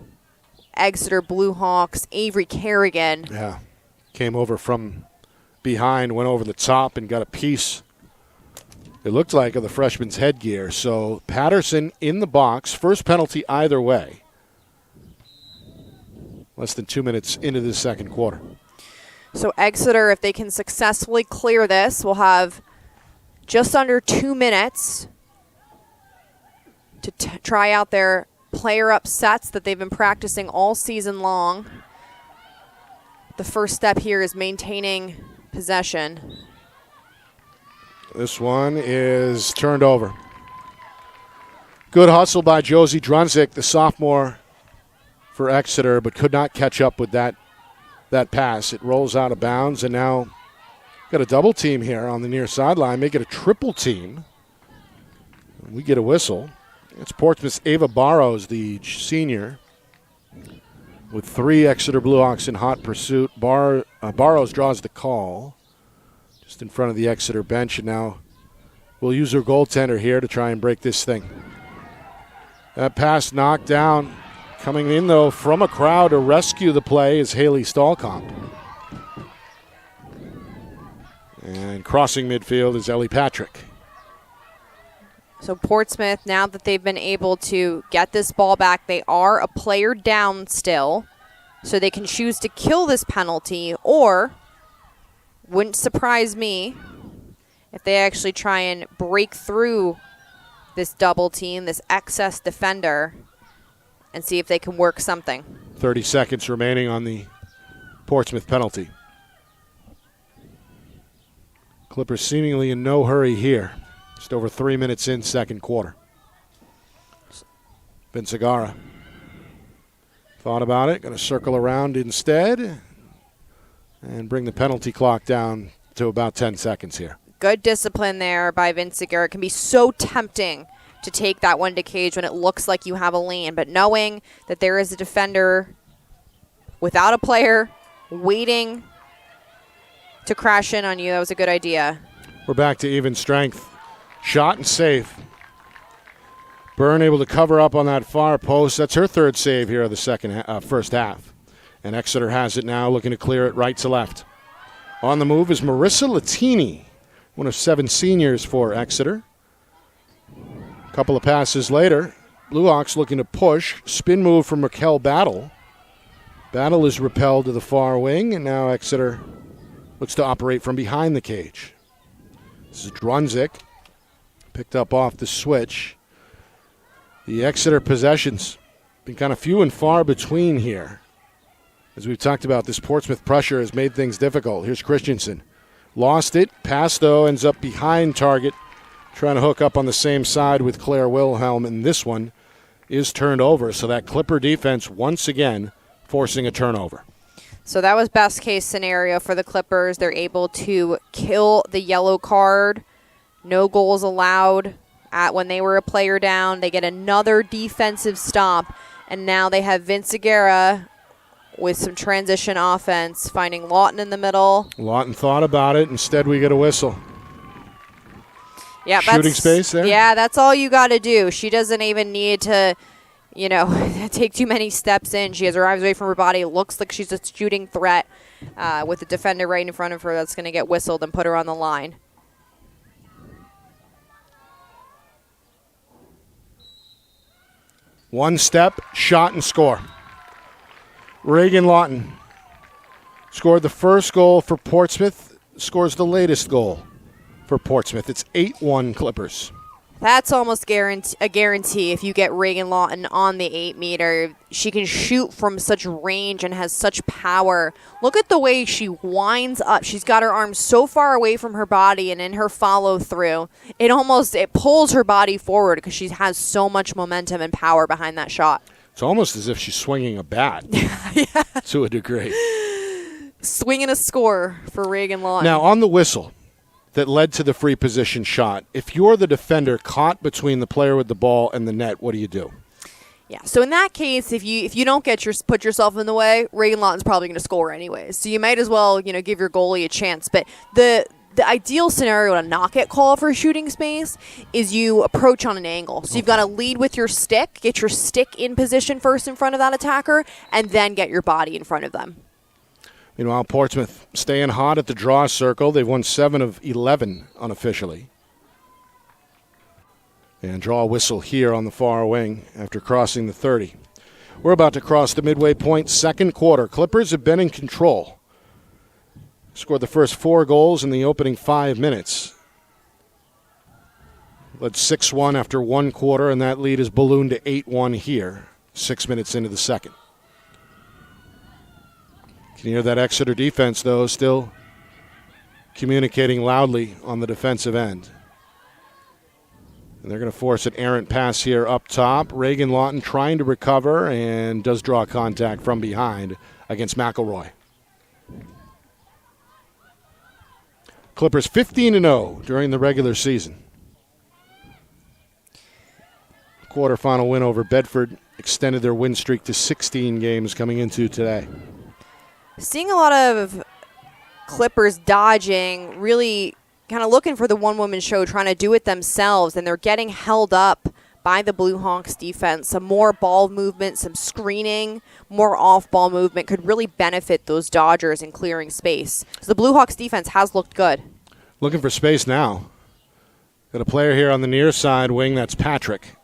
Exeter Blue Hawks, Avery Kerrigan. Yeah, came over from behind, went over the top, and got a piece, it looked like, of the freshman's headgear. So Patterson in the box, first penalty either way. Less than 2 minutes into the second quarter. So Exeter, if they can successfully clear this, will have just under 2 minutes to try out their player upsets that they've been practicing all season long. The first step here is maintaining possession. This one is turned over. Good hustle by Josie Drunzik, the sophomore for Exeter, but could not catch up with that pass. It rolls out of bounds, and now got a double team here on the near sideline. Make it a triple team. We get a whistle. It's Portsmouth's Ava Barrows, the senior, with 3 Exeter Blue Hawks in hot pursuit. Barrows draws the call just in front of the Exeter bench, and now we'll use her goaltender here to try and break this thing. That pass knocked down. Coming in, though, from a crowd to rescue the play is Haley Stallkamp. And crossing midfield is Ellie Patrick. So Portsmouth, now that they've been able to get this ball back, they are a player down still. So they can choose to kill this penalty, or, wouldn't surprise me, if they actually try and break through this double team, this excess defender, and see if they can work something. 30 seconds remaining on the Portsmouth penalty. Clippers seemingly in no hurry here. Just over 3 minutes in, second quarter. Vinciguara thought about it, going to circle around instead and bring the penalty clock down to about 10 seconds here. Good discipline there by Vinciguara. It can be so tempting to take that one to cage when it looks like you have a lane, but knowing that there is a defender without a player waiting to crash in on you, that was a good idea. We're back to even strength. Shot and save. Byrne able to cover up on that far post. That's her third save here of the first half. And Exeter has it now, looking to clear it right to left. On the move is Marissa Latini, one of 7 seniors for Exeter. Couple of passes later, Blue Hawks looking to push. Spin move from Raquel Battle. Battle is repelled to the far wing, and now Exeter looks to operate from behind the cage. This is Drunzik, picked up off the switch. The Exeter possessions been kind of few and far between here. As we've talked about, this Portsmouth pressure has made things difficult. Here's Christensen. Lost it. Pass, though, ends up behind target. Trying to hook up on the same side with Claire Wilhelm, and this one is turned over. So that Clipper defense once again forcing a turnover. So that was best case scenario for the Clippers. They're able to kill the yellow card. No goals allowed when they were a player down. They get another defensive stop, and now they have Vinciguara with some transition offense, finding Lawton in the middle. Lawton thought about it. Instead, we get a whistle. Yeah, shooting space there? Yeah, that's all you got to do. She doesn't even need to, take too many steps in. She has her eyes away from her body. It looks like she's a shooting threat with the defender right in front of her that's going to get whistled and put her on the line. One step, shot, and score. Reagan Lawton scored the first goal for Portsmouth, scores the latest goal for Portsmouth. It's 8-1 Clippers. That's almost a guarantee if you get Reagan Lawton on the 8-meter. She can shoot from such range and has such power. Look at the way she winds up. She's got her arms so far away from her body, and in her follow-through, it pulls her body forward because she has so much momentum and power behind that shot. It's almost as if she's swinging a bat to a degree. Swinging a score for Reagan Lawton. Now, on the whistle that led to the free position shot, if you're the defender caught between the player with the ball and the net, what do you do? Yeah, so in that case, if you don't put yourself in the way, Reagan Lawton's probably going to score anyways. So you might as well, give your goalie a chance. But the ideal scenario to not get called for shooting space is you approach on an angle. So you've got to lead with your stick, get your stick in position first in front of that attacker, and then get your body in front of them. Meanwhile, Portsmouth staying hot at the draw circle. They've won 7 of 11 unofficially. And draw a whistle here on the far wing after crossing the 30. We're about to cross the midway point, second quarter. Clippers have been in control. Scored the first 4 goals in the opening 5 minutes. Led 6-1 after 1 quarter, and that lead is ballooned to 8-1 here, 6 minutes into the second. Can you hear that Exeter defense, though, still communicating loudly on the defensive end. And they're going to force an errant pass here up top. Reagan Lawton trying to recover and does draw contact from behind against McElroy. Clippers 15-0 during the regular season. Quarterfinal win over Bedford extended their win streak to 16 games coming into today. Seeing a lot of Clippers dodging, really kind of looking for the one-woman show, trying to do it themselves, and they're getting held up by the Blue Hawks defense. Some more ball movement, some screening, more off-ball movement could really benefit those Dodgers in clearing space. So the Blue Hawks defense has looked good. Looking for space now. Got a player here on the near side wing, that's Patrick.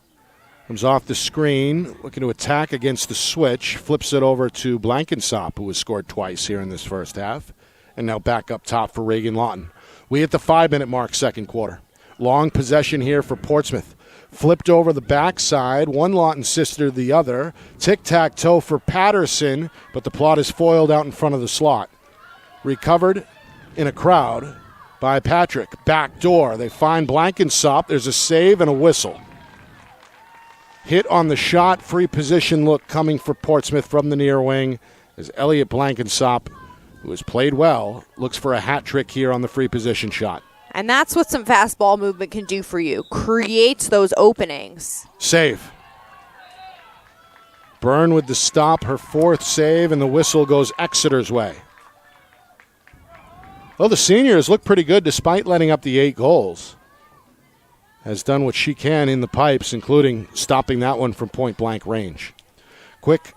Comes off the screen, looking to attack against the switch, flips it over to Blankensop, who has scored twice here in this first half, and now back up top for Reagan Lawton. We hit the 5-minute mark, second quarter. Long possession here for Portsmouth. Flipped over the backside, one Lawton sister to the other. Tic-tac-toe for Patterson, but the plot is foiled out in front of the slot. Recovered in a crowd by Patrick. Back door. They find Blankensop. There's a save and a whistle. Hit on the shot, free position look coming for Portsmouth from the near wing as Elliot Blankensop, who has played well, looks for a hat trick here on the free position shot. And that's what some fastball movement can do for you. Creates those openings. Save. Byrne with the stop, her fourth save, and the whistle goes Exeter's way. Well, the seniors look pretty good despite letting up the 8 goals. Has done what she can in the pipes, including stopping that one from point-blank range. Quick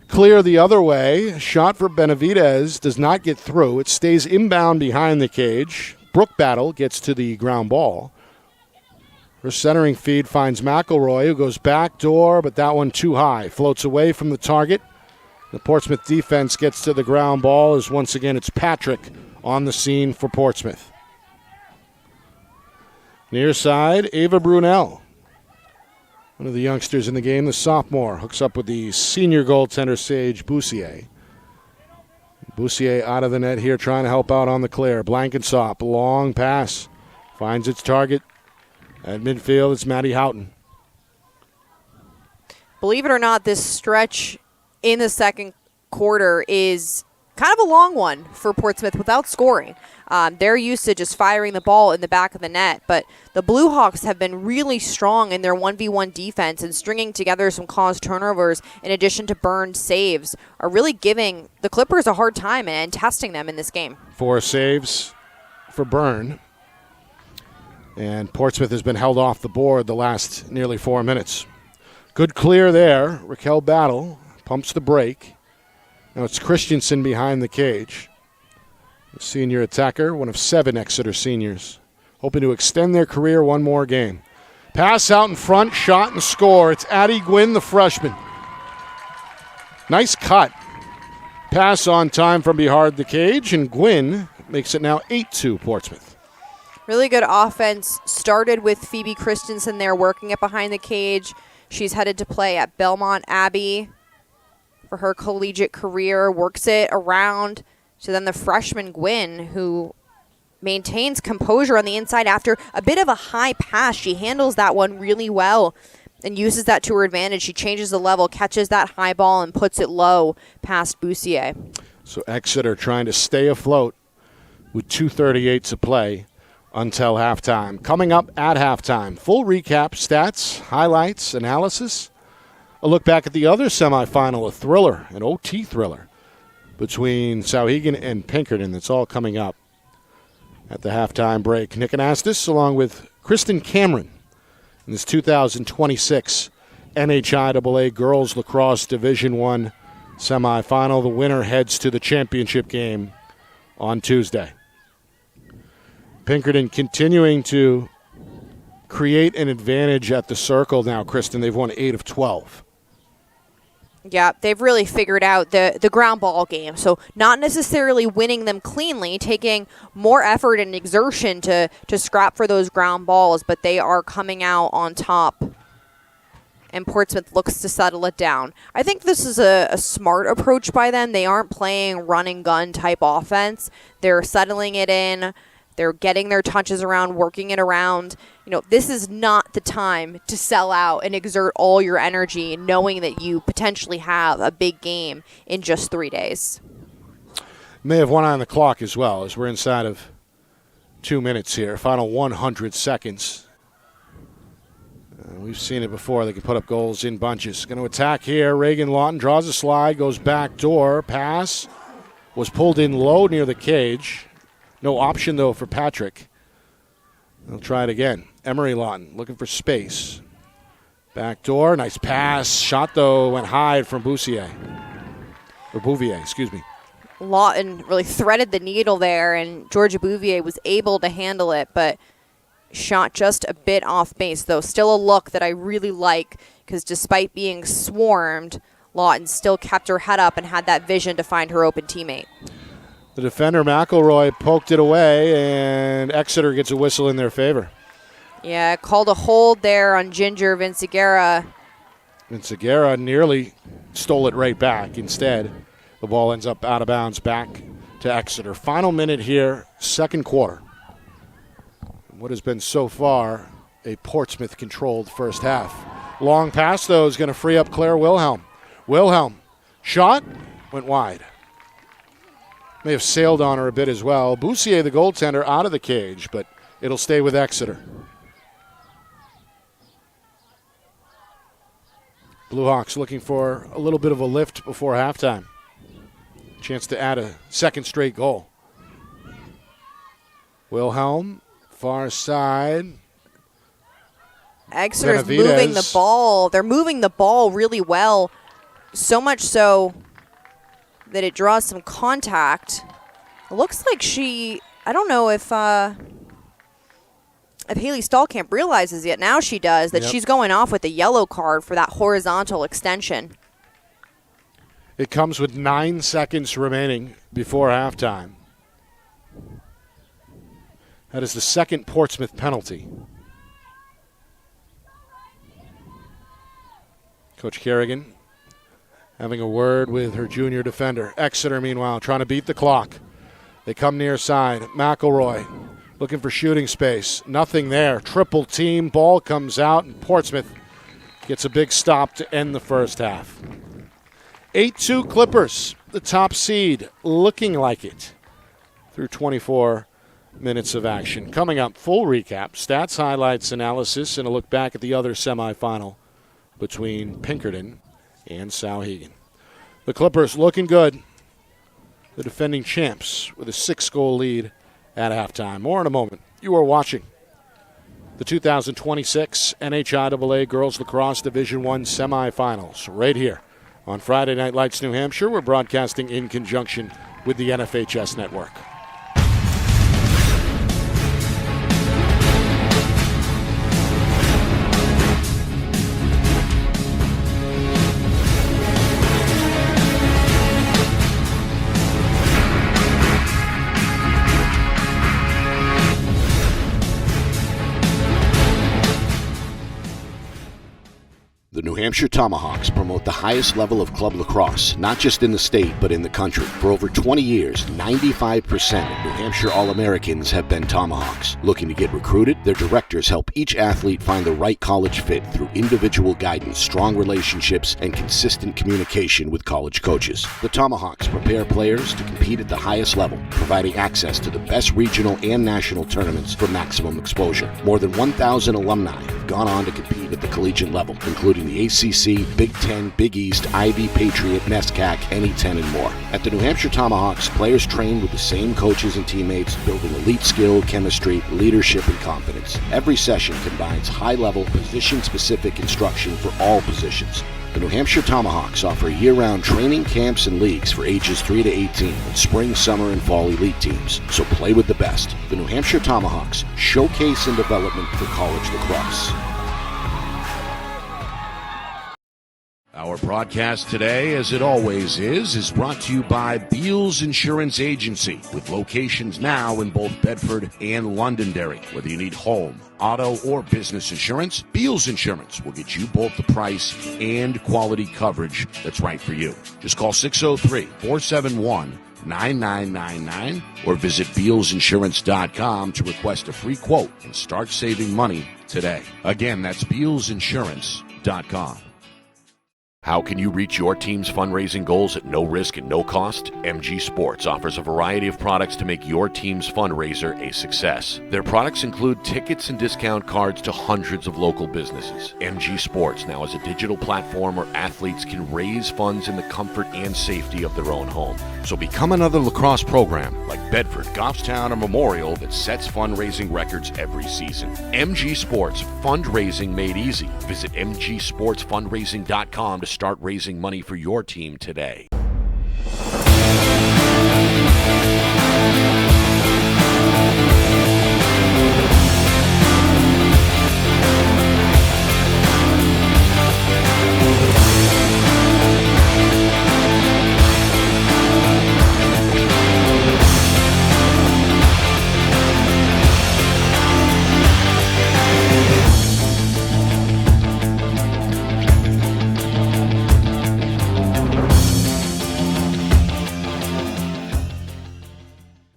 clear the other way. Shot for Benavidez does not get through. It stays inbound behind the cage. Brooke Battle gets to the ground ball. Her centering feed finds McElroy, who goes back door, but that one too high. Floats away from the target. The Portsmouth defense gets to the ground ball as once again it's Patrick on the scene for Portsmouth. Near side, Ava Brunel. One of the youngsters in the game, the sophomore, hooks up with the senior goaltender, Sage Boussier. Boussier out of the net here, trying to help out on the clear. Blankensop, long pass. Finds its target. At midfield, it's Maddie Houghton. Believe it or not, this stretch in the second quarter is kind of a long one for Portsmouth without scoring. They're used to just firing the ball in the back of the net, but the Blue Hawks have been really strong in their 1v1 defense, and stringing together some caused turnovers in addition to burned saves are really giving the Clippers a hard time and testing them in this game. 4 saves for Byrne. And Portsmouth has been held off the board the last nearly 4 minutes. Good clear there. Raquel Battle pumps the brake. Now it's Christensen behind the cage. The senior attacker, one of 7 Exeter seniors, hoping to extend their career one more game. Pass out in front, shot and score. It's Addie Gwynn, the freshman. Nice cut. Pass on time from behind the cage, and Gwynn makes it now 8-2 Portsmouth. Really good offense. Started with Phoebe Christensen there working it behind the cage. She's headed to play at Belmont Abbey for her collegiate career. Works it around to then the freshman Gwynn, who maintains composure on the inside after a bit of a high pass. She handles that one really well and uses that to her advantage. She changes the level, catches that high ball, and puts it low past Boussier. So Exeter trying to stay afloat with 2:38 to play until halftime. Coming up at halftime, full recap, stats, highlights, analysis. A look back at the other semifinal, a thriller, an OT thriller between Souhegan and Pinkerton. That's all coming up at the halftime break. Nick Anastas along with Kristen Cameron in this 2026 NHIAA Girls Lacrosse Division I semifinal. The winner heads to the championship game on Tuesday. Pinkerton continuing to create an advantage at the circle now, Kristen. They've won 8 of 12. Yeah, they've really figured out the ground ball game. So not necessarily winning them cleanly, taking more effort and exertion to scrap for those ground balls, but they are coming out on top. And Portsmouth looks to settle it down. I think this is a smart approach by them. They aren't playing run and gun type offense. They're settling it in. They're getting their touches around, working it around. You know, this is not the time to sell out and exert all your energy knowing that you potentially have a big game in just 3 days. May have one on the clock as well, as we're inside of 2 minutes here. Final 100 seconds. We've seen it before. They can put up goals in bunches. Going to attack here. Reagan Lawton draws a slide, goes back door. Pass was pulled in low near the cage. No option, though, for Patrick. They'll try it again. Emery Lawton looking for space. Back door, nice pass. Shot, though, went high from Bouvier. Lawton really threaded the needle there, and Georgia Bouvier was able to handle it, but shot just a bit off base, though. Still a look that I really like, because despite being swarmed, Lawton still kept her head up and had that vision to find her open teammate. The defender, McElroy, poked it away, and Exeter gets a whistle in their favor. Yeah, called a hold there on Ginger Vinciguerra. Vinciguerra nearly stole it right back. Instead, the ball ends up out of bounds back to Exeter. Final minute here, second quarter. What has been so far a Portsmouth-controlled first half. Long pass, though, is going to free up Claire Wilhelm. Wilhelm, shot, went wide. May have sailed on her a bit as well. Boussier, the goaltender, out of the cage, but it'll stay with Exeter. Blue Hawks looking for a little bit of a lift before halftime. Chance to add a second straight goal. Wilhelm, far side. Exeter's moving the ball. They're moving the ball really well, so much so that it draws some contact. It looks like I don't know if Haley Stallkamp realizes yet. Now she does that. Yep. She's going off with a yellow card for that horizontal extension. It comes with 9 seconds remaining before halftime. That is the second Portsmouth penalty. Coach Kerrigan having a word with her junior defender. Exeter, meanwhile, trying to beat the clock. They come near side. McElroy looking for shooting space. Nothing there. Triple team. Ball comes out, and Portsmouth gets a big stop to end the first half. 8-2 Clippers, the top seed, looking like it through 24 minutes of action. Coming up, full recap, stats, highlights, analysis, and a look back at the other semifinal between Pinkerton and Souhegan. The Clippers looking good. The defending champs with a 6-goal lead at halftime. More in a moment. You are watching the 2026 NHIAA Girls Lacrosse Division I semifinals right here on Friday Night Lights, New Hampshire. We're broadcasting in conjunction with the NFHS Network. Hampshire Tomahawks promote the highest level of club lacrosse, not just in the state, but in the country. For over 20 years, 95% of New Hampshire All-Americans have been Tomahawks. Looking to get recruited? Their directors help each athlete find the right college fit through individual guidance, strong relationships, and consistent communication with college coaches. The Tomahawks prepare players to compete at the highest level, providing access to the best regional and national tournaments for maximum exposure. More than 1,000 alumni have gone on to compete at the collegiate level, including the ACC, Big Ten, Big East, Ivy, Patriot, NESCAC, NE10, and more. At the New Hampshire Tomahawks, players train with the same coaches and teammates, building elite skill, chemistry, leadership, and confidence. Every session combines high-level, position-specific instruction for all positions. The New Hampshire Tomahawks offer year-round training camps and leagues for ages 3 to 18 and spring, summer, and fall elite teams. So play with the best. The New Hampshire Tomahawks, showcase and development for college lacrosse. Our broadcast today, as it always is brought to you by Beals Insurance Agency, with locations now in both Bedford and Londonderry. Whether you need home, auto, or business insurance, Beals Insurance will get you both the price and quality coverage that's right for you. Just call 603-471-9999 or visit BealsInsurance.com to request a free quote and start saving money today. Again, that's BealsInsurance.com. How can you reach your team's fundraising goals at no risk and no cost? MG Sports offers a variety of products to make your team's fundraiser a success. Their products include tickets and discount cards to hundreds of local businesses. MG Sports now has a digital platform where athletes can raise funds in the comfort and safety of their own home. So become another lacrosse program like Bedford, Goffstown, or Memorial that sets fundraising records every season. MG Sports, fundraising made easy. Visit mgsportsfundraising.com to start raising money for your team today.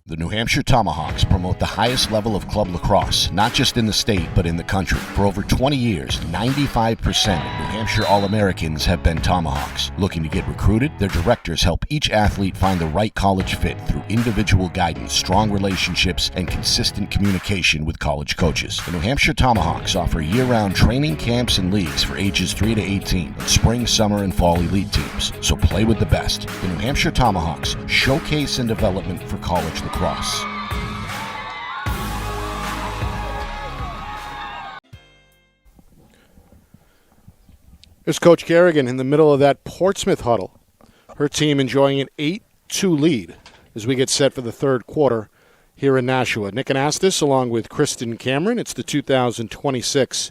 The New Hampshire Tomahawks promote the highest level of club lacrosse, not just in the state, but in the country. For over 20 years, 95% of New Hampshire All-Americans have been Tomahawks. Looking to get recruited? Their directors help each athlete find the right college fit through individual guidance, strong relationships, and consistent communication with college coaches. The New Hampshire Tomahawks offer year-round training camps and leagues for ages 3 to 18 and spring, summer, and fall elite teams. So play with the best. The New Hampshire Tomahawks, showcase and development for college lacrosse. There's Coach Kerrigan in the middle of that Portsmouth huddle. Her team enjoying an 8-2 lead as we get set for the third quarter here in Nashua. Nick Anastas along with Kristen Cameron. It's the 2026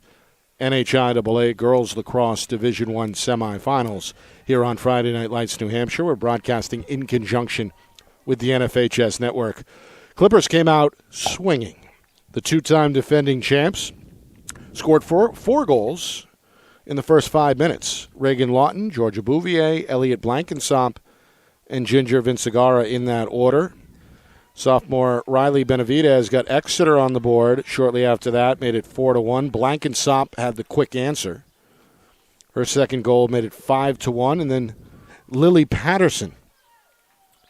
NHIAA Girls Lacrosse Division I Semifinals here on Friday Night Lights, New Hampshire. We're broadcasting in conjunction with the NFHS network. Clippers came out swinging. The two-time defending champs scored four goals in the first 5 minutes. Reagan Lawton, Georgia Bouvier, Elliot Blankensomp, and Ginger Vincigara in that order. Sophomore Riley Benavidez got Exeter on the board shortly after that, made it 4-1. Blankensomp had the quick answer. Her second goal made it 5-1, and then Lily Patterson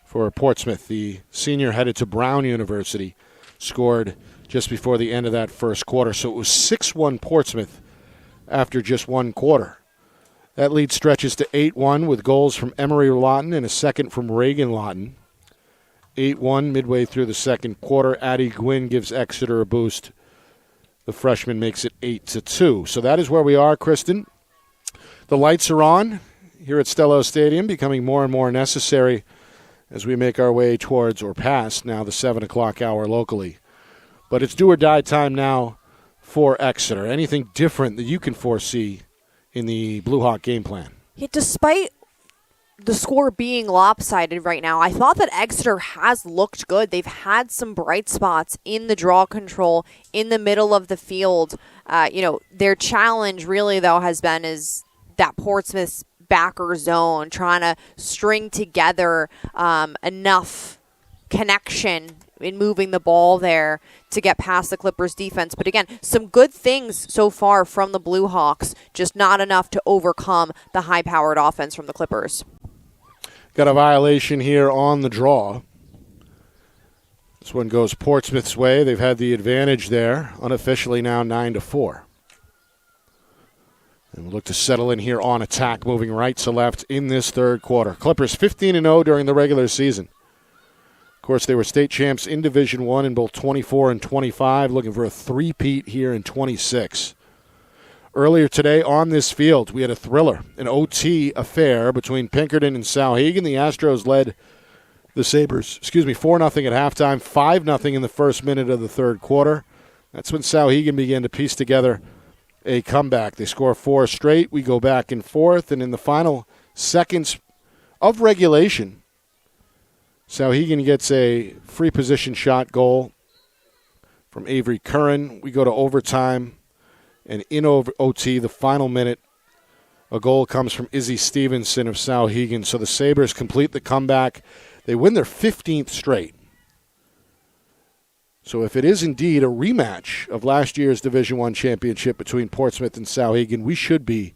for Portsmouth, the senior headed to Brown University, scored just before the end of that first quarter. So it was 6-1 Portsmouth after just one quarter. That lead stretches to 8-1 with goals from Emery Lawton and a second from Reagan Lawton. 8-1 midway through the second quarter. Addie Gwynn gives Exeter a boost. The freshman makes it 8-2. So that is where we are, Kristen. The lights are on here at Stello Stadium, becoming more and more necessary as we make our way towards or past now the 7 o'clock hour locally. But it's do or die time now for Exeter. Anything different that you can foresee in the Blue Hawk game plan? Yeah, despite the score being lopsided right now, I thought that Exeter has looked good. They've had some bright spots in the draw control, in the middle of the field. Their challenge really, though, has been is that Portsmouth's backer zone, trying to string together enough connection in moving the ball there to get past the Clippers defense. But again, some good things so far from the Blue Hawks, just not enough to overcome the high-powered offense from the Clippers. Got a violation here on the draw. This one goes Portsmouth's way. They've had the advantage there, unofficially now 9-4. And we'll look to settle in here on attack, moving right to left in this third quarter. Clippers 15-0 during the regular season. Of course, they were state champs in Division I in both 24 and 25, looking for a three-peat here in 26. Earlier today on this field, we had a thriller, an OT affair between Pinkerton and Souhegan. The Astros led the Sabres, 4-0 at halftime, 5-0 in the first minute of the third quarter. That's when Souhegan began to piece together a comeback. They score 4 straight. We go back and forth, and in the final seconds of regulation, Souhegan gets a free position shot goal from Avery Curran. We go to overtime, and in OT, the final minute, a goal comes from Izzy Stevenson of Souhegan. So the Sabres complete the comeback. They win their 15th straight. So if it is indeed a rematch of last year's Division I championship between Portsmouth and Souhegan, we should be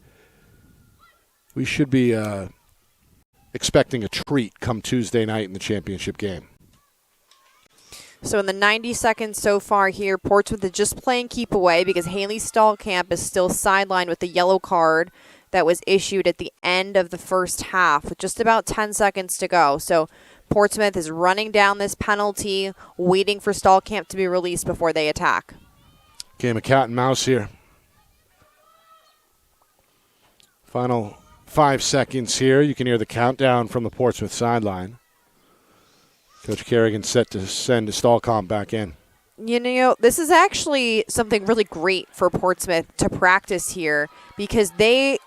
expecting a treat come Tuesday night in the championship game. So in the 90 seconds so far here, Portsmouth is just playing keep away because Haley Stallkamp is still sidelined with the yellow card that was issued at the end of the first half with just about 10 seconds to go. So Portsmouth is running down this penalty, waiting for Stallkamp to be released before they attack. Game of cat and mouse here. Final 5 seconds here. You can hear the countdown from the Portsmouth sideline. Coach Kerrigan set to send Stallkamp back in. You know, this is actually something really great for Portsmouth to practice here because they're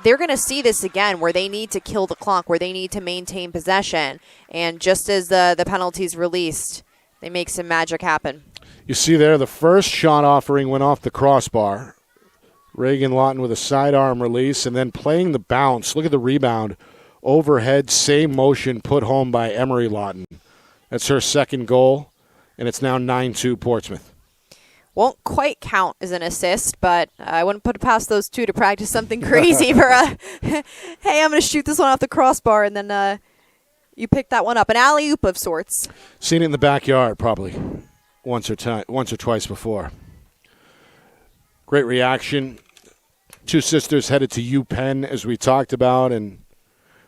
going to see this again where they need to kill the clock, where they need to maintain possession. And just as the penalty's released, they make some magic happen. You see there, the first shot offering went off the crossbar. Reagan Lawton with a sidearm release and then playing the bounce. Look at the rebound. Overhead, same motion put home by Emery Lawton. That's her second goal, and it's now 9-2 Portsmouth. Won't quite count as an assist, but I wouldn't put it past those two to practice something crazy for hey, I'm going to shoot this one off the crossbar, and then you pick that one up. An alley-oop of sorts. Seen it in the backyard probably once or twice before. Great reaction. Two sisters headed to UPenn, as we talked about, and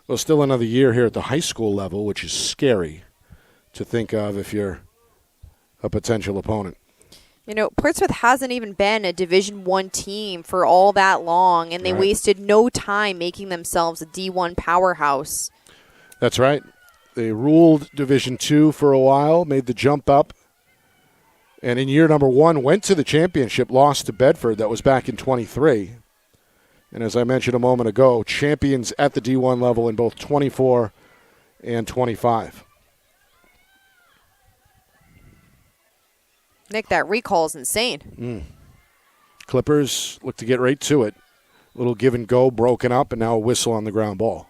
well, still another year here at the high school level, which is scary to think of if you're a potential opponent. You know, Portsmouth hasn't even been a Division I team for all that long, and they wasted no time making themselves a D1 powerhouse. That's right. They ruled Division II for a while, made the jump up, and in year number 1 went to the championship, lost to Bedford. That was back in 23. And as I mentioned a moment ago, champions at the D1 level in both 24 and 25. Nick, that recall is insane. Clippers look to get right to it. A little give and go, broken up, and now a whistle on the ground ball.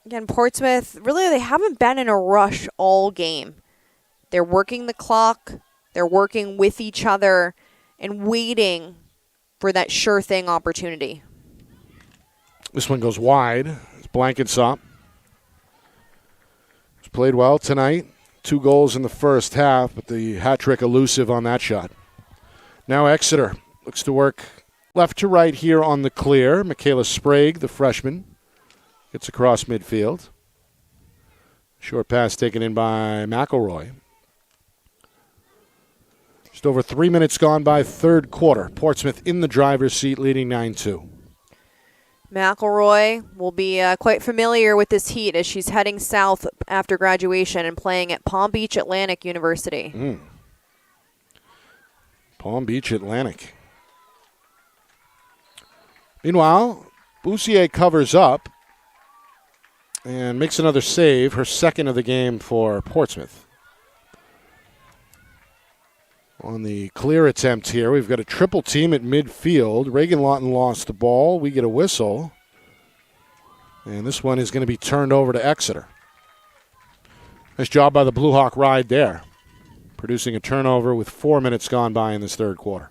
Again, Portsmouth, really, they haven't been in a rush all game. They're working the clock, they're working with each other, and waiting for that sure thing opportunity. This one goes wide. It's Blankensop. It's played well tonight. 2 goals in the first half, but the hat trick elusive on that shot. Now Exeter looks to work left to right here on the clear. Michaela Sprague, the freshman, gets across midfield. Short pass taken in by McElroy. Just over 3 minutes gone by third quarter. Portsmouth in the driver's seat, leading 9-2. McElroy will be quite familiar with this heat as she's heading south after graduation and playing at Palm Beach Atlantic University. Palm Beach Atlantic. Meanwhile, Boussier covers up and makes another save, her second of the game for Portsmouth. on the clear attempt here. We've got a triple team at midfield. Reagan Lawton lost the ball. We get a whistle. And this one is going to be turned over to Exeter. Nice job by the Blue Hawk Ride there, producing a turnover with 4 minutes gone by in this third quarter.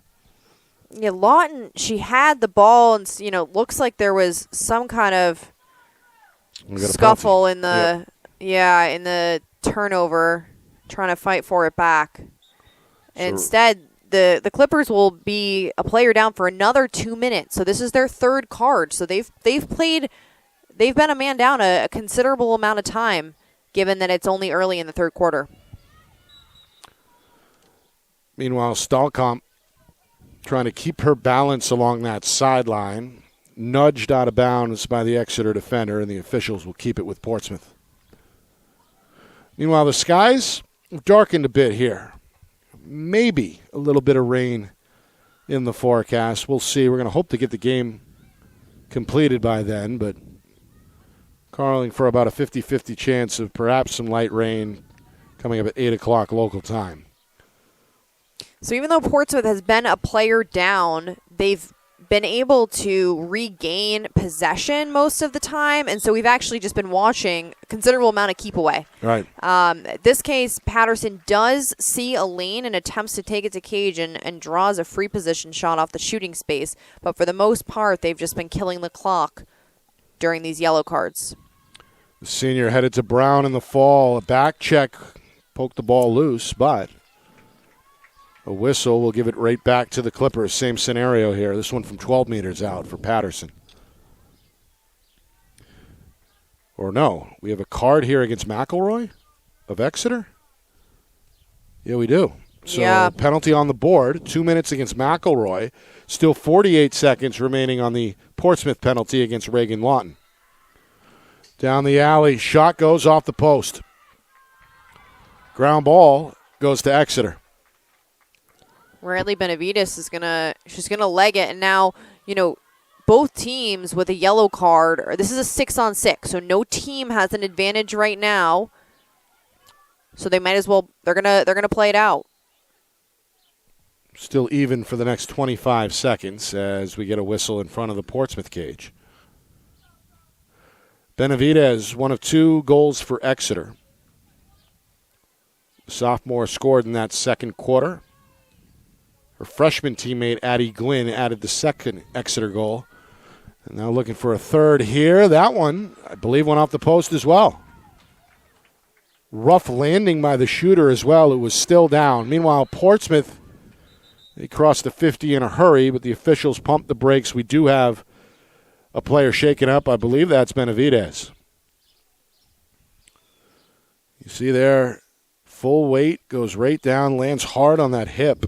Yeah, Lawton, she had the ball, and looks like there was some kind of scuffle in the in the turnover, trying to fight for it back. And instead, the Clippers will be a player down for another 2 minutes. So this is their third card. So they've been a man down a considerable amount of time, given that it's only early in the third quarter. Meanwhile, Stahlkamp trying to keep her balance along that sideline, nudged out of bounds by the Exeter defender, and the officials will keep it with Portsmouth. Meanwhile, the skies have darkened a bit here. Maybe a little bit of rain in the forecast. We'll see. We're going to hope to get the game completed by then, but calling for about a 50-50 chance of perhaps some light rain coming up at 8 o'clock local time. So even though Portsmouth has been a player down, they've been able to regain possession most of the time, and so we've actually just been watching a considerable amount of keep away. Right. This case, Patterson does see a lane and attempts to take it to cage and draws a free position shot off the shooting space, but for the most part, they've just been killing the clock during these yellow cards. The senior headed to Brown in the fall. A back check poked the ball loose, but a whistle will give it right back to the Clippers. Same scenario here. This one from 12 meters out for Patterson. Or no, we have a card here against McElroy of Exeter. Yeah, we do. So penalty on the board. 2 minutes against McElroy. Still 48 seconds remaining on the Portsmouth penalty against Reagan Lawton. Down the alley. Shot goes off the post. Ground ball goes to Exeter. Riley Benavides she's gonna leg it, and now both teams with a yellow card. This is a 6-on-6, so no team has an advantage right now. So they might as well. They're gonna play it out. Still even for the next 25 seconds as we get a whistle in front of the Portsmouth cage. Benavides, one of 2 goals for Exeter. The sophomore scored in that second quarter. Her freshman teammate, Addie Glynn, added the second Exeter goal. And now looking for a third here. That one, I believe, went off the post as well. Rough landing by the shooter as well. It was still down. Meanwhile, Portsmouth, they crossed the 50 in a hurry, but the officials pumped the brakes. We do have a player shaken up. I believe that's Benavides. You see there, full weight, goes right down, lands hard on that hip.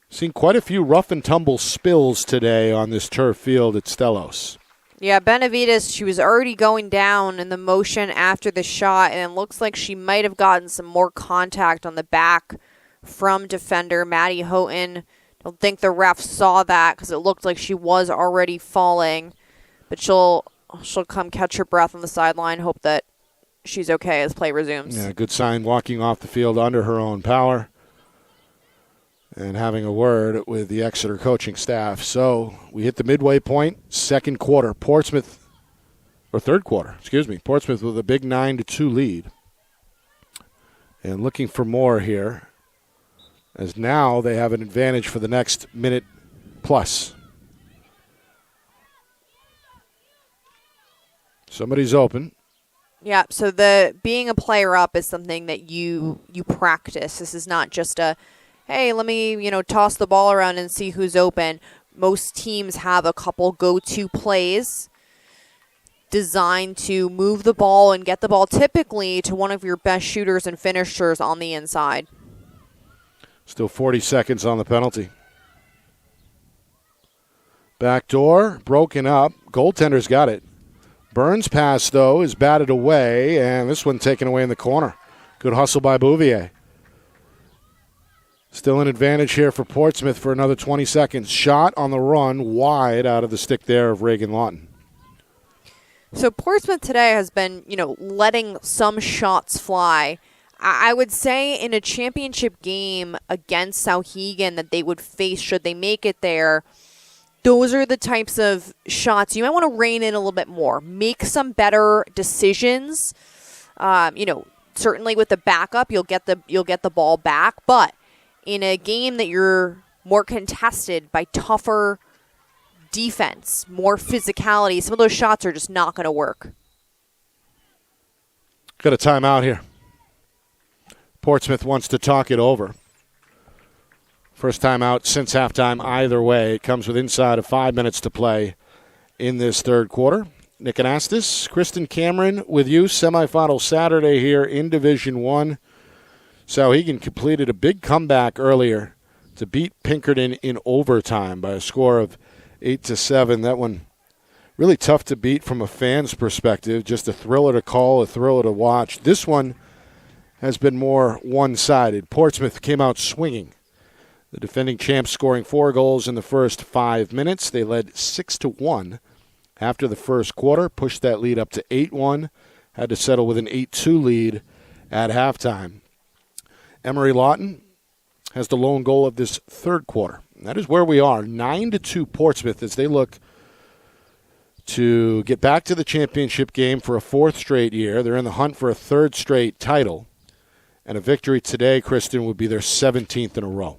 Seen quite a few rough and tumble spills today on this turf field at Stellos. Yeah, Benavides, she was already going down in the motion after the shot, and it looks like she might have gotten some more contact on the back from defender Maddie Houghton. Don't think the ref saw that because it looked like she was already falling, but she'll come catch her breath on the sideline, hope that she's okay as play resumes. Yeah, good sign walking off the field under her own power. And having a word with the Exeter coaching staff. So we hit the midway point, second quarter. Portsmouth with a big 9-2 lead. And looking for more here, as now they have an advantage for the next minute plus. Somebody's open. Yeah, so being a player up is something that you practice. This is not just a, hey, let me, toss the ball around and see who's open. Most teams have a couple go-to plays designed to move the ball and get the ball typically to one of your best shooters and finishers on the inside. Still 40 seconds on the penalty. Back door, broken up. Goaltender's got it. Burns' pass, though, is batted away, and this one taken away in the corner. Good hustle by Bouvier. Still an advantage here for Portsmouth for another 20 seconds. Shot on the run, wide out of the stick there of Reagan Lawton. So Portsmouth today has been, letting some shots fly I would say in a championship game against Sauhegan that they would face should they make it there, those are the types of shots you might want to rein in a little bit more. Make some better decisions. Certainly with the backup, you'll get the ball back. But in a game that you're more contested by tougher defense, more physicality, some of those shots are just not going to work. Got a timeout here. Portsmouth wants to talk it over. First time out since halftime either way. It comes with inside of 5 minutes to play in this third quarter. Nick Anastas, Kristen Cameron with you. Semifinal Saturday here in Division 1. Sauhegan completed a big comeback earlier to beat Pinkerton in overtime by a score of 8-7. That one really tough to beat from a fan's perspective. Just a thriller to call, a thriller to watch. This one has been more one-sided. Portsmouth came out swinging. The defending champs scoring 4 goals in the first 5 minutes. They led 6-1 after the first quarter, pushed that lead up to 8-1, had to settle with an 8-2 lead at halftime. Emery Lawton has the lone goal of this third quarter. And that is where we are, 9-2 Portsmouth as they look to get back to the championship game for a 4th straight year. They're in the hunt for a 3rd straight title. And a victory today, Kristen, would be their 17th in a row.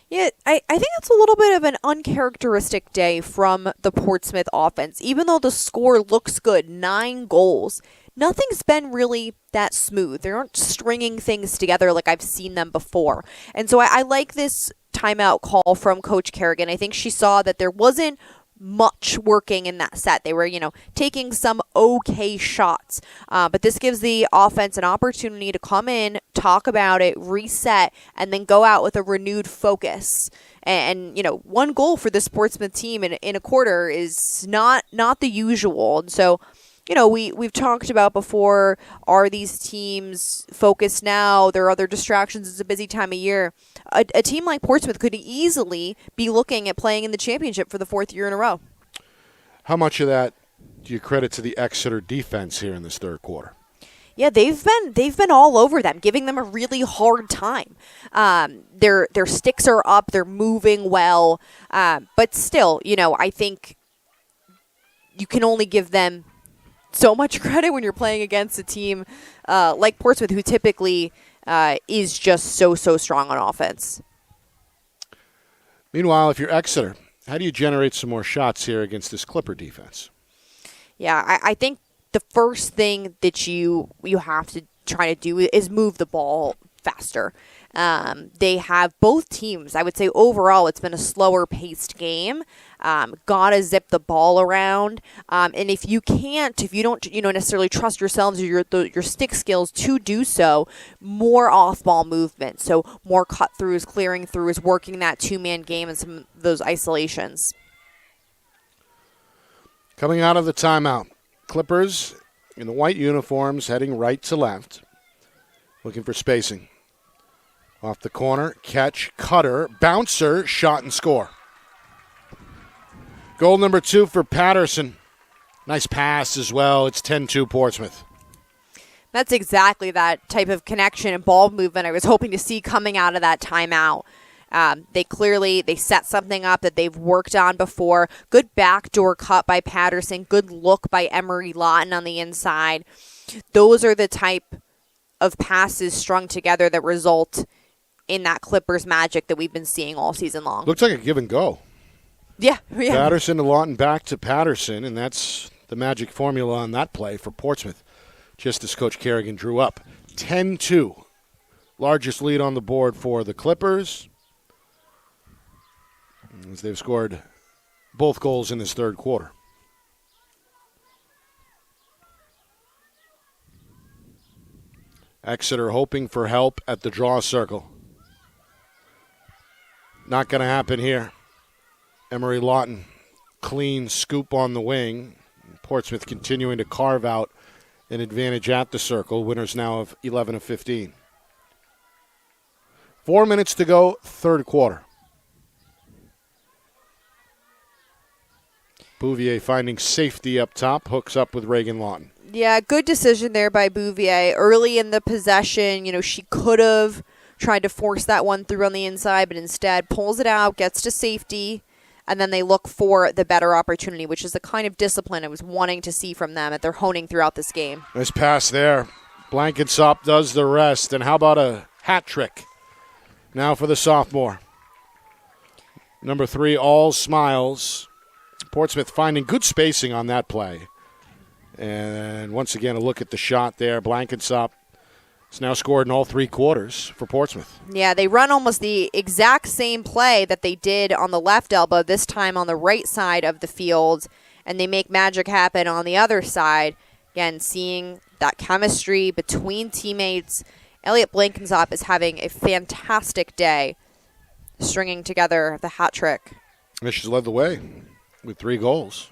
Yeah, I think that's a little bit of an uncharacteristic day from the Portsmouth offense. Even though the score looks good, 9 goals, nothing's been really that smooth. They aren't stringing things together like I've seen them before. And so I like this timeout call from Coach Kerrigan. I think she saw that there wasn't much working in that set. They were, taking some okay shots. But this gives the offense an opportunity to come in, talk about it, reset, and then go out with a renewed focus. And 1 goal for the Portsmouth team in a quarter is not the usual. And so, we've talked about before, are these teams focused now? There are other distractions. It's a busy time of year. A team like Portsmouth could easily be looking at playing in the championship for the 4th year in a row. How much of that do you credit to the Exeter defense here in this third quarter? Yeah, they've been all over them, giving them a really hard time. Their sticks are up, they're moving well, but still, I think you can only give them so much credit when you're playing against a team like Portsmouth, who typically is just so strong on offense. Meanwhile, if you're Exeter, how do you generate some more shots here against this Clipper defense? Yeah, I think the first thing that you have to try to do is move the ball faster. They have both teams. I would say overall it's been a slower paced game. Gotta zip the ball around. And if you don't necessarily trust yourselves or your stick skills to do so, more off ball movement. So more cut throughs, clearing throughs, working that 2-man game and some of those isolations. Coming out of the timeout, Clippers in the white uniforms heading right to left, looking for spacing. Off the corner, catch, cutter, bouncer, shot and score. Goal number 2 for Patterson. Nice pass as well. It's 10-2 Portsmouth. That's exactly that type of connection and ball movement I was hoping to see coming out of that timeout. They set something up that they've worked on before. Good backdoor cut by Patterson. Good look by Emery Lawton on the inside. Those are the type of passes strung together that result in that Clippers magic that we've been seeing all season long. Looks like a give and go. Yeah. Patterson to Lawton, back to Patterson, and that's the magic formula on that play for Portsmouth, just as Coach Kerrigan drew up. 10-2, largest lead on the board for the Clippers, as they've scored both goals in this third quarter. Exeter hoping for help at the draw circle. Not going to happen here. Emery Lawton, clean scoop on the wing. Portsmouth continuing to carve out an advantage at the circle. Winners now of 11 of 15. 4 minutes to go, third quarter. Bouvier finding safety up top, hooks up with Reagan Lawton. Yeah, good decision there by Bouvier. Early in the possession, she could have tried to force that one through on the inside, but instead pulls it out, gets to safety, and then they look for the better opportunity, which is the kind of discipline I was wanting to see from them that they're honing throughout this game. Nice pass there. Blankensop does the rest. And how about a hat trick now for the sophomore? Number 3, all smiles. Portsmouth finding good spacing on that play. And once again, a look at the shot there. Blankensop has now scored in all 3 quarters for Portsmouth. Yeah, they run almost the exact same play that they did on the left elbow, this time on the right side of the field, and they make magic happen on the other side. Again, seeing that chemistry between teammates. Elliot Blankensop is having a fantastic day, stringing together the hat trick. And she's led the way with 3 goals.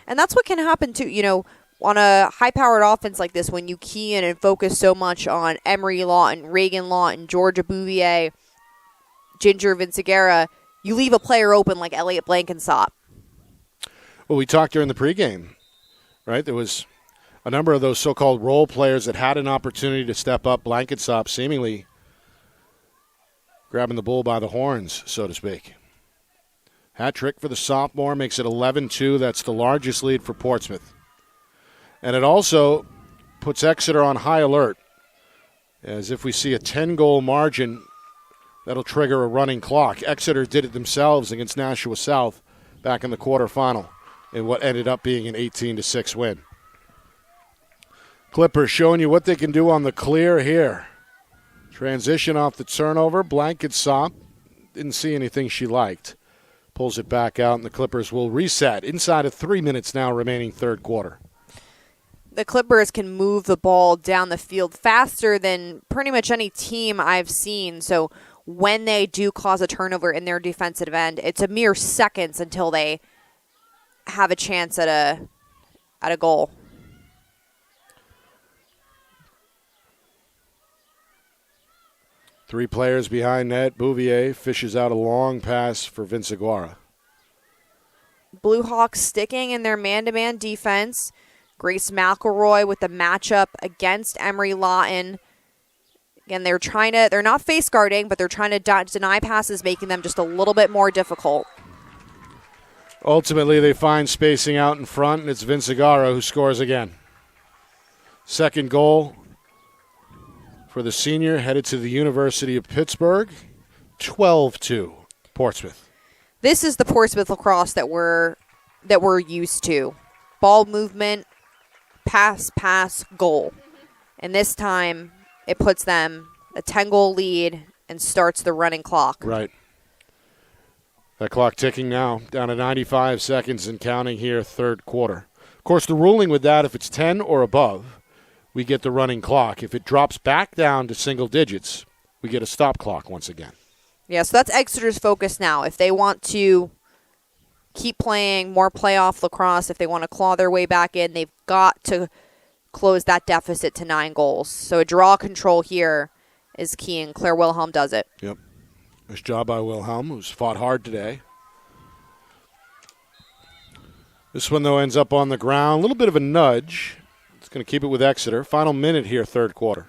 And that's what can happen, too. On a high-powered offense like this, when you key in and focus so much on Emery Lawton, Reagan Lawton, Georgia Bouvier, Ginger Vinciguerra, you leave a player open like Elliot Blankensop. Well, we talked during the pregame, right? There was a number of those so-called role players that had an opportunity to step up. Blankensop seemingly grabbing the bull by the horns, so to speak. Hat trick for the sophomore makes it 11-2. That's the largest lead for Portsmouth. And it also puts Exeter on high alert, as if we see a 10-goal margin, that'll trigger a running clock. Exeter did it themselves against Nashua South back in the quarterfinal in what ended up being an 18-6 win. Clippers showing you what they can do on the clear here. Transition off the turnover. Blankensop didn't see anything she liked. Pulls it back out, and the Clippers will reset inside of 3 minutes now remaining third quarter. The Clippers can move the ball down the field faster than pretty much any team I've seen. So when they do cause a turnover in their defensive end, it's a mere seconds until they have a chance at a goal. Three players behind net. Bouvier fishes out a long pass for Vinciguerra. Blue Hawks sticking in their man-to-man defense. Grace McElroy with the matchup against Emery Lawton. Again, they're not face guarding, but they're trying to deny passes, making them just a little bit more difficult. Ultimately, they find spacing out in front, and it's Vinciguerra who scores again. Second goal for the senior, headed to the University of Pittsburgh. 12-2, Portsmouth. This is the Portsmouth lacrosse that we're used to. Ball movement, pass, goal. And this time, it puts them a 10-goal lead and starts the running clock. Right. That clock ticking now, down to 95 seconds and counting here, third quarter. Of course, the ruling with that, if it's 10 or above, we get the running clock. If it drops back down to single digits, we get a stop clock once again. Yeah, so that's Exeter's focus now. If they want to keep playing more playoff lacrosse, if they want to claw their way back in, they've got to close that deficit to 9 goals. So a draw control here is key, and Claire Wilhelm does it. Yep. Nice job by Wilhelm, who's fought hard today. This one, though, ends up on the ground. A little bit of a nudge. It's going to keep it with Exeter. Final minute here, third quarter.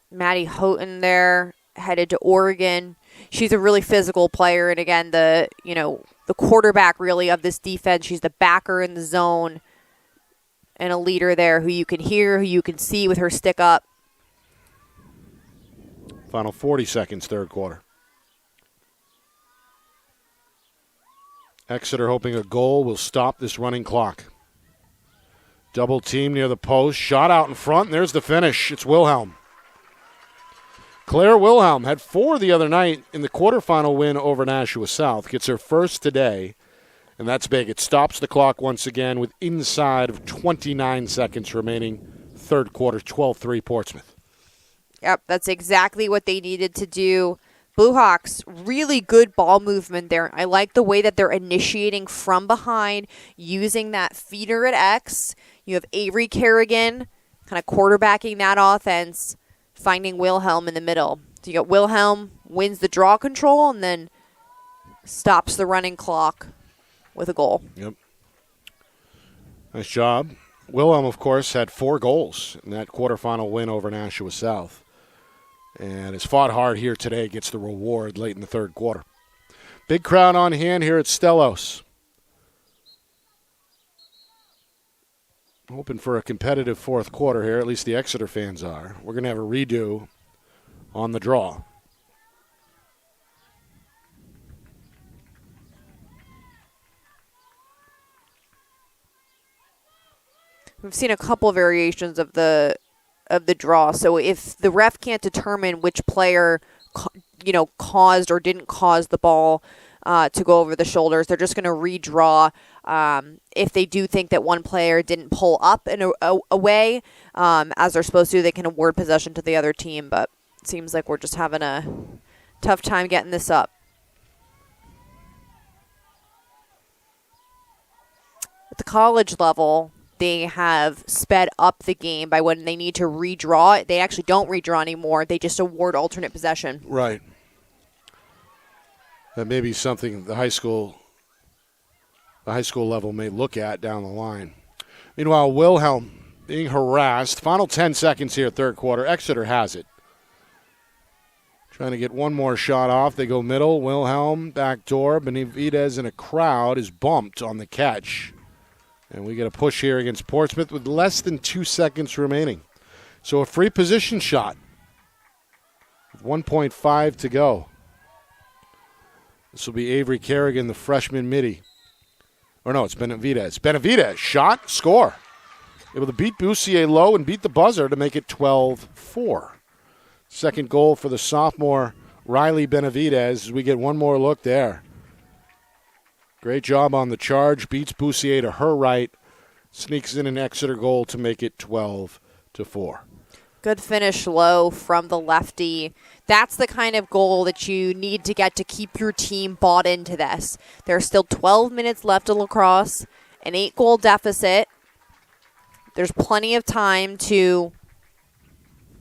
Maddie Houghton there, headed to Oregon. She's a really physical player, and again, the quarterback really of this defense. She's the backer in the zone, and a leader there who you can hear, who you can see with her stick up. Final 40 seconds, third quarter. Exeter hoping a goal will stop this running clock. Double team near the post. Shot out in front, and there's the finish. It's Wilhelm. Claire Wilhelm had 4 the other night in the quarterfinal win over Nashua South. Gets her first today, and that's big. It stops the clock once again with inside of 29 seconds remaining. Third quarter, 12-3 Portsmouth. Yep, that's exactly what they needed to do. Blue Hawks, really good ball movement there. I like the way that they're initiating from behind, using that feeder at X. You have Avery Kerrigan kind of quarterbacking that offense, finding Wilhelm in the middle. So you got Wilhelm wins the draw control and then stops the running clock with a goal. Yep. Nice job Wilhelm, of course, had 4 goals in that quarterfinal win over Nashua South. And has fought hard here today, gets the reward late in the third quarter. Big crowd on hand here at Stellos. Hoping for a competitive fourth quarter here, at least the Exeter fans are. We're going to have a redo on the draw. We've seen a couple variations of the draw. So if the ref can't determine which player, caused or didn't cause the ball to go over the shoulders, they're just going to redraw. If they do think that one player didn't pull up and away as they're supposed to, they can award possession to the other team. But it seems like we're just having a tough time getting this up. At the college level, they have sped up the game by when they need to redraw it. They actually don't redraw anymore. They just award alternate possession. Right. That may be something the high school level may look at down the line. Meanwhile, Wilhelm being harassed. Final 10 seconds here, third quarter. Exeter has it. Trying to get one more shot off. They go middle. Wilhelm, back door. Benavidez in a crowd is bumped on the catch. And we get a push here against Portsmouth with less than 2 seconds remaining. So a free position shot. 1.5 to go. This will be Avery Kerrigan, the freshman midi. Or no, it's Benavidez. Benavidez, shot, score. Able to beat Boussier low and beat the buzzer to make it 12-4. Second goal for the sophomore Riley Benavidez. We get one more look there. Great job on the charge. Beats Boussier to her right. Sneaks in an Exeter goal to make it 12-4. Good finish low from the lefty. That's the kind of goal that you need to get to keep your team bought into this. There's still 12 minutes left of Lacrosse, an 8-goal deficit. There's plenty of time to,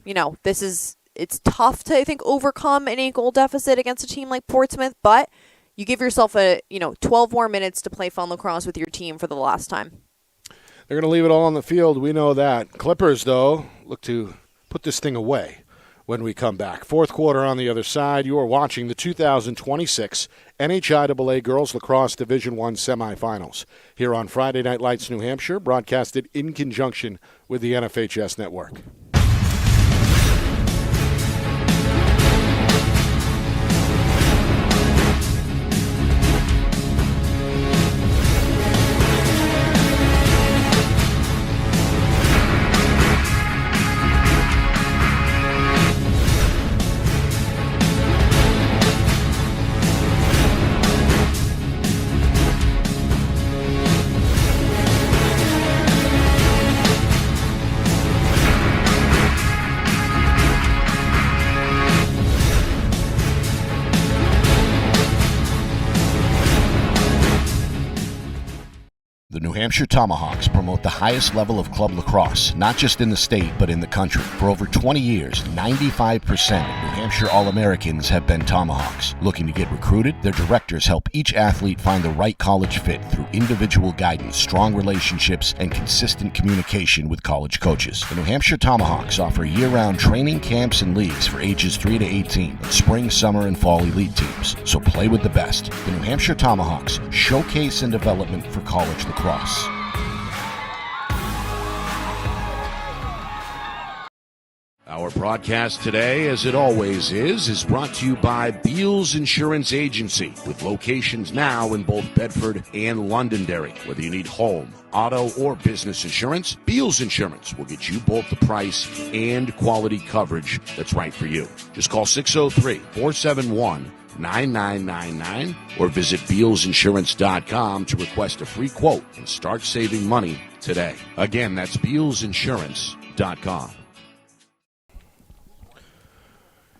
it's tough to, I think, overcome an 8-goal deficit against a team like Portsmouth, but you give yourself 12 more minutes to play fun lacrosse with your team for the last time. They're going to leave it all on the field. We know that. Clippers, though, look to put this thing away when we come back. Fourth quarter on the other side. You are watching the 2026 NHIAA Girls Lacrosse Division I Semifinals here on Friday Night Lights, New Hampshire, broadcasted in conjunction with the NFHS Network. New Hampshire Tomahawks promote the highest level of club lacrosse, not just in the state, but in the country. For over 20 years, 95% of New Hampshire All-Americans have been Tomahawks. Looking to get recruited? Their directors help each athlete find the right college fit through individual guidance, strong relationships, and consistent communication with college coaches. The New Hampshire Tomahawks offer year-round training camps and leagues for ages 3 to 18, and spring, summer, and fall elite teams. So play with the best. The New Hampshire Tomahawks, showcase and development for college lacrosse. Our broadcast today, as it always is brought to you by Beals Insurance Agency, with locations now in both Bedford and Londonderry. Whether you need home, auto, or business insurance, Beals Insurance will get you both the price and quality coverage that's right for you. Just call 603-471-9999 or visit BealsInsurance.com to request a free quote and start saving money today. Again, that's BealsInsurance.com.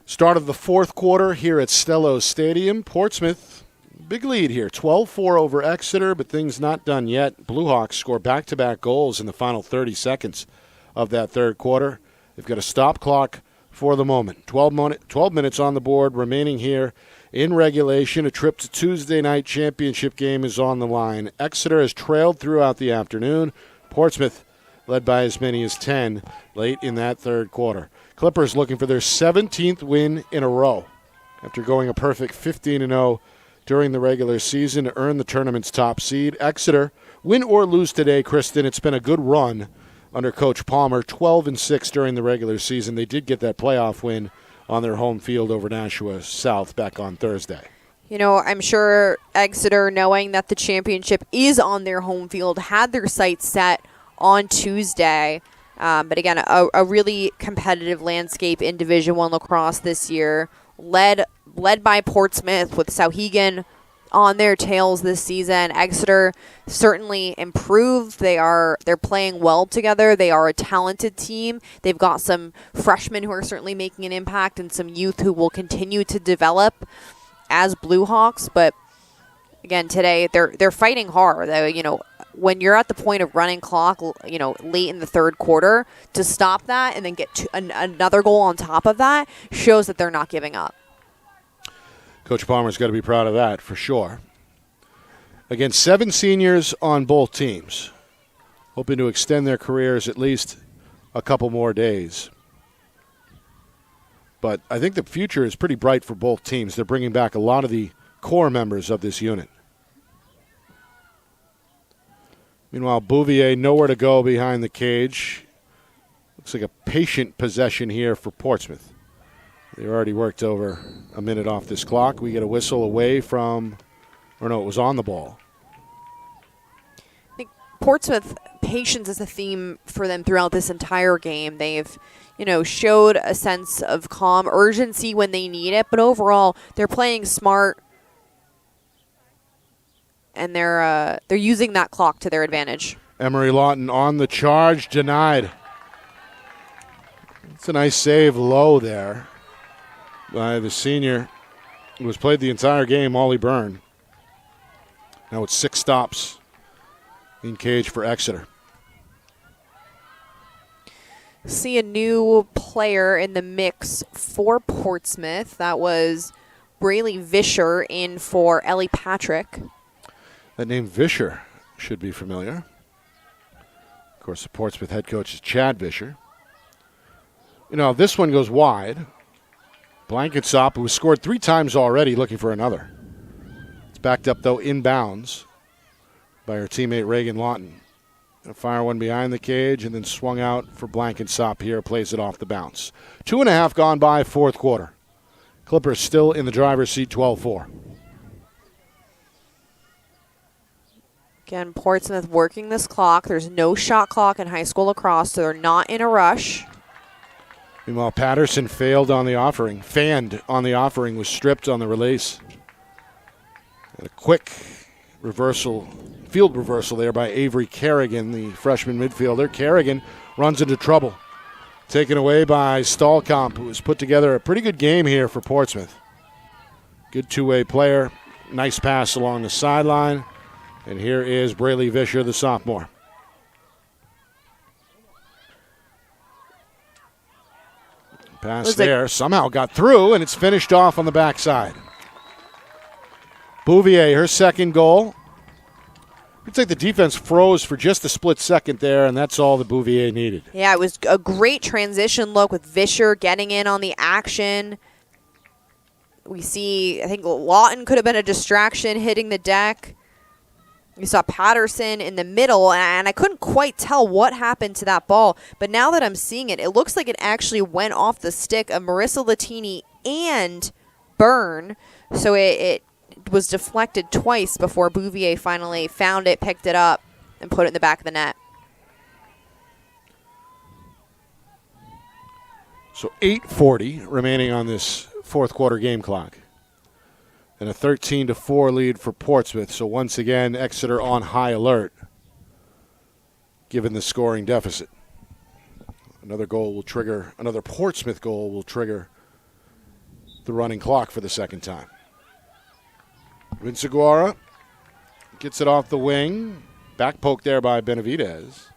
Start of the fourth quarter here at Stellos Stadium. Portsmouth, big lead here, 12-4 over Exeter, but things not done yet. Bluehawks score back-to-back goals in the final 30 seconds of that third quarter. They've got a stop clock for the moment. 12 minutes on the board remaining here in regulation. A trip to Tuesday night championship game is on the line. Exeter has trailed throughout the afternoon. Portsmouth led by as many as 10 late in that third quarter. Clippers looking for their 17th win in a row after going a perfect 15-0 during the regular season to earn the tournament's top seed. Exeter, win or lose today, Kristen, it's been a good run under Coach Palmer, 12-6 during the regular season. They did get that playoff win on their home field over Nashua South back on Thursday. You know, I'm sure Exeter, knowing that the championship is on their home field, had their sights set on Tuesday. But again, a really competitive landscape in Division I lacrosse this year, led by Portsmouth with Sauhegan on their tails this season. Exeter certainly improved. They're playing well together. They are a talented team. They've got some freshmen who are certainly making an impact and some youth who will continue to develop as Blue Hawks. But again, today they're fighting hard. When you're at the point of running clock, late in the third quarter, to stop that and then get another goal on top of that shows that they're not giving up. Coach Palmer's got to be proud of that for sure. Again, 7 seniors on both teams, hoping to extend their careers at least a couple more days. But I think the future is pretty bright for both teams. They're bringing back a lot of the core members of this unit. Meanwhile, Bouvier nowhere to go behind the cage. Looks like a patient possession here for Portsmouth. They already worked over a minute off this clock. We get a whistle away from, or no, it was on the ball. I think Portsmouth, patience is a theme for them throughout this entire game. They've, showed a sense of calm, urgency when they need it, but overall, they're playing smart, and they're using that clock to their advantage. Emery Lawton on the charge, denied. It's a nice save low there by the senior who has played the entire game, Ollie Byrne. Now it's 6 stops in cage for Exeter. See a new player in the mix for Portsmouth. That was Braylee Vischer in for Ellie Patrick. That name Vischer should be familiar. Of course, the Portsmouth head coach is Chad Vischer. This one goes wide. Blankensop, who has scored 3 times already, looking for another. It's backed up, though, inbounds by her teammate Reagan Lawton. Gonna fire one behind the cage and then swung out for Blankensop here, plays it off the bounce. 2.5 gone by, fourth quarter. Clippers still in the driver's seat, 12-4. Again, Portsmouth working this clock. There's no shot clock in high school lacrosse, so they're not in a rush. Meanwhile, Patterson fanned on the offering, was stripped on the release. And a quick field reversal there by Avery Kerrigan, the freshman midfielder. Kerrigan runs into trouble. Taken away by Stahlkamp, who has put together a pretty good game here for Portsmouth. Good two-way player. Nice pass along the sideline. And here is Braylee Vischer, the sophomore. Pass there, somehow got through, and it's finished off on the backside. Bouvier, her second goal. Looks like the defense froze for just a split second there, and that's all that Bouvier needed. Yeah, it was a great transition look with Vischer getting in on the action. We see, I think Lawton could have been a distraction hitting the deck. You saw Patterson in the middle, and I couldn't quite tell what happened to that ball. But now that I'm seeing it, it looks like it actually went off the stick of Marissa Latini and Byrne. So it was deflected twice before Bouvier finally found it, picked it up, and put it in the back of the net. So 8:40 remaining on this fourth quarter game clock. And a 13-4 lead for Portsmouth. So once again, Exeter on high alert, given the scoring deficit. Another Portsmouth goal will trigger the running clock for the second time. Vinciguara gets it off the wing. Back poke there by Benavidez.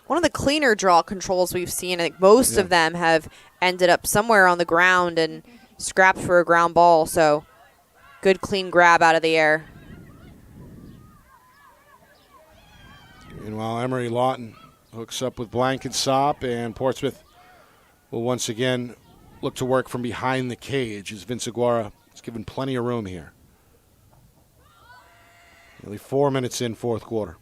One of the cleaner draw controls we've seen. I think most of them have ended up somewhere on the ground and scrapped for a ground ball. So good clean grab out of the air. Meanwhile, Emery Lawton hooks up with Blankensop, and Portsmouth will once again look to work from behind the cage as Vince Aguara is given plenty of room here. Nearly 4 minutes in fourth quarter.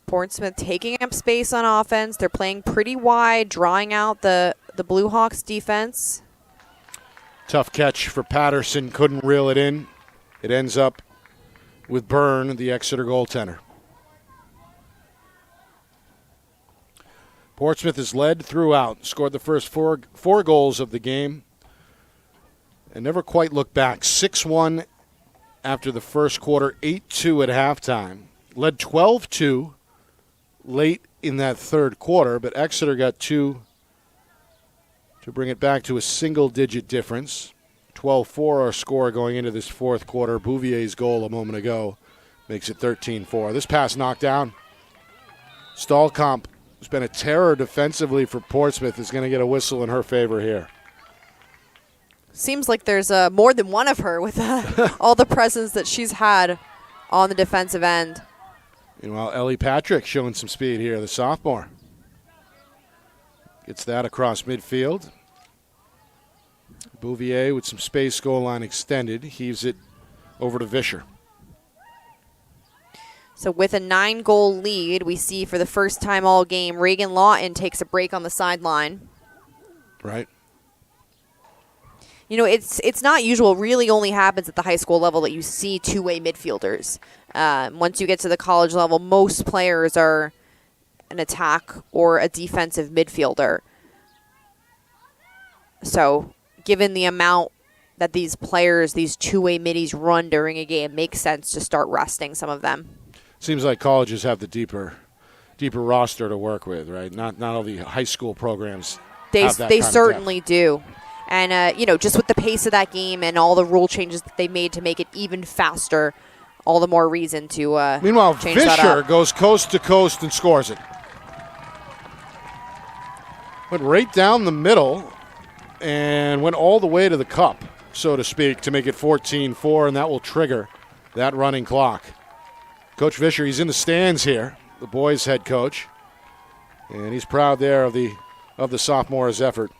Portsmouth taking up space on offense. They're playing pretty wide, drawing out the Blue Hawks defense. Tough catch for Patterson, couldn't reel it in. It ends up with Byrne, the Exeter goaltender. Portsmouth has led throughout, scored the first four goals of the game, and never quite looked back. 6-1 after the first quarter, 8-2 at halftime. Led 12-2 late in that third quarter, but Exeter got two to bring it back to a single-digit difference. 12-4 our score going into this fourth quarter. Bouvier's goal a moment ago makes it 13-4. This pass knocked down. Stahlkamp, who's been a terror defensively for Portsmouth, is going to get a whistle in her favor here. Seems like there's more than one of her with all the presence that she's had on the defensive end. Meanwhile, Ellie Patrick showing some speed here, the sophomore. Gets that across midfield. Bouvier with some space, goal line extended, heaves it over to Vischer. So with a 9-goal lead, we see for the first time all game, Reagan Lawton takes a break on the sideline. Right. You know, it's not usual. It really only happens at the high school level that you see two-way midfielders. Once you get to the college level, most players are an attack or a defensive midfielder. So given the amount that these players, these two-way middies run during a game, it makes sense to start resting some of them. Seems like colleges have the deeper roster to work with, right? Not all the high school programs. They certainly do. And, just with the pace of that game and all the rule changes that they made to make it even faster, all the more reason to Meanwhile, change that Vischer up. goes coast to coast and scores it. Went right down the middle and went all the way to the cup, so to speak, to make it 14-4, and that will trigger that running clock. Coach Vischer, he's in the stands here, the boys' head coach, and he's proud there of the sophomore's effort.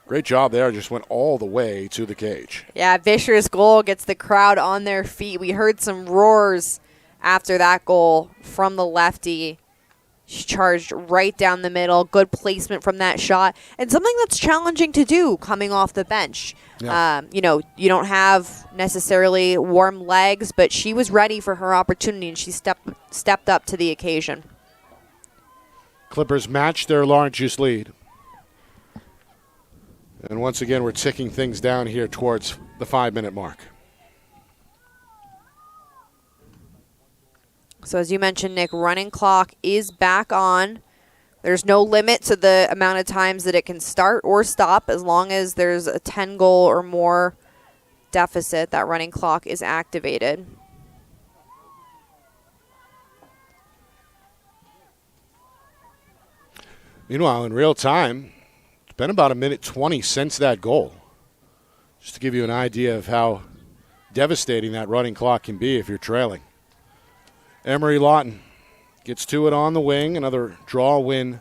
Great job there, just went all the way to the cage. Yeah, Vischer's goal gets the crowd on their feet. We heard some roars after that goal from the lefty. She charged right down the middle. Good placement from that shot. And something that's challenging to do coming off the bench. Yeah. You don't have necessarily warm legs, but she was ready for her opportunity, and she stepped up to the occasion. Clippers match their largest lead. And once again, we're ticking things down here towards the 5-minute mark. So as you mentioned, Nick, running clock is back on. There's no limit to the amount of times that it can start or stop. As long as there's a 10-goal or more deficit, that running clock is activated. Meanwhile, in real time, it's been about 1:20 since that goal. Just to give you an idea of how devastating that running clock can be if you're trailing. Emery Lawton gets to it on the wing. Another draw win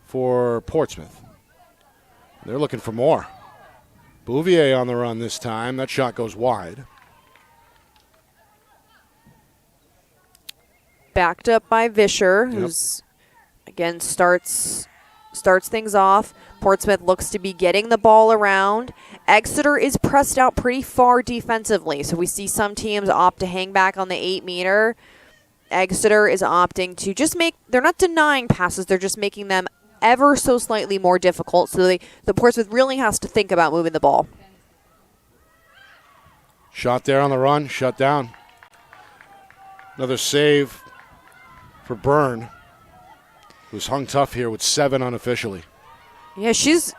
for Portsmouth. They're looking for more. Bouvier on the run this time. That shot goes wide. Backed up by Vischer, who's, again, starts things off. Portsmouth looks to be getting the ball around. Exeter is pressed out pretty far defensively, so we see some teams opt to hang back on the 8-meter. Exeter is opting to they're not denying passes, they're just making them ever so slightly more difficult, so the Portsmouth really has to think about moving the ball. Shot there on the run, shut down. Another save for Byrne, who's hung tough here with 7 unofficially. Yeah, she's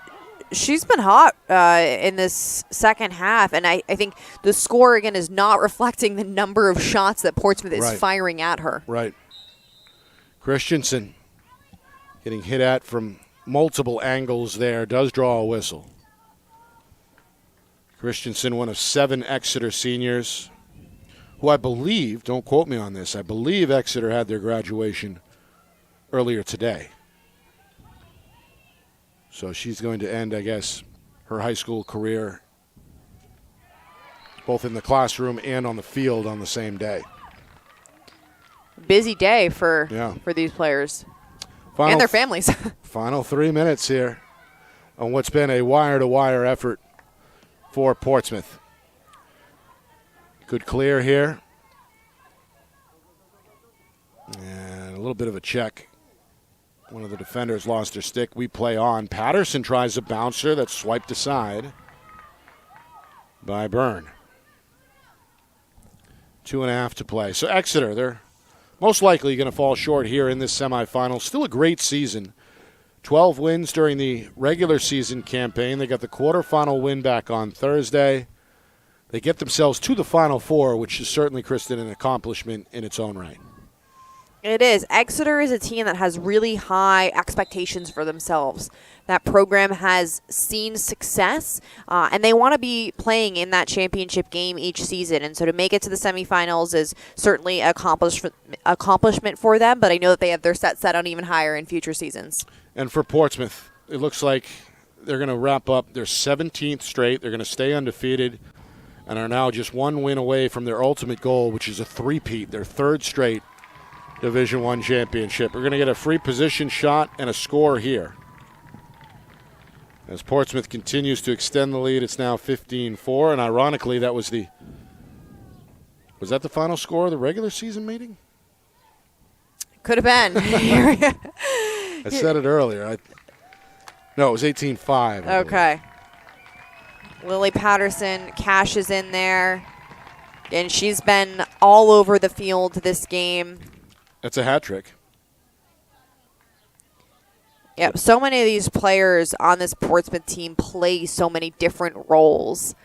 been hot in this second half, and I think the score, again, is not reflecting the number of shots that Portsmouth is firing at her. Right. Christensen getting hit at from multiple angles there, does draw a whistle. Christensen, one of 7 Exeter seniors, who I believe, don't quote me on this, I believe Exeter had their graduation earlier today. So she's going to end, I guess, her high school career both in the classroom and on the field on the same day. Busy day for these players and their families. Final 3 minutes here on what's been a wire-to-wire effort for Portsmouth. Good clear here. And a little bit of a check. One of the defenders lost her stick. We play on. Patterson tries a bouncer that's swiped aside by Byrne. 2.5 to play. So Exeter, they're most likely going to fall short here in this semifinal. Still a great season. 12 wins during the regular season campaign. They got the quarterfinal win back on Thursday. They get themselves to the Final Four, which is certainly, Kristen, an accomplishment in its own right. It is. Exeter is a team that has really high expectations for themselves. That program has seen success, and they want to be playing in that championship game each season. And so to make it to the semifinals is certainly an accomplishment for them, but I know that they have their set on even higher in future seasons. And for Portsmouth, it looks like they're going to wrap up their 17th straight. They're going to stay undefeated and are now just one win away from their ultimate goal, which is a three-peat, their third straight Division I championship. We're going to get a free position shot and a score here. As Portsmouth continues to extend the lead, it's now 15-4, and ironically, that was that the final score of the regular season meeting? Could have been. I said it earlier. No, it was 18-5. Okay. Lily Patterson cashes in there, and she's been all over the field this game. That's a hat trick. Yeah, so many of these players on this Portsmouth team play so many different roles.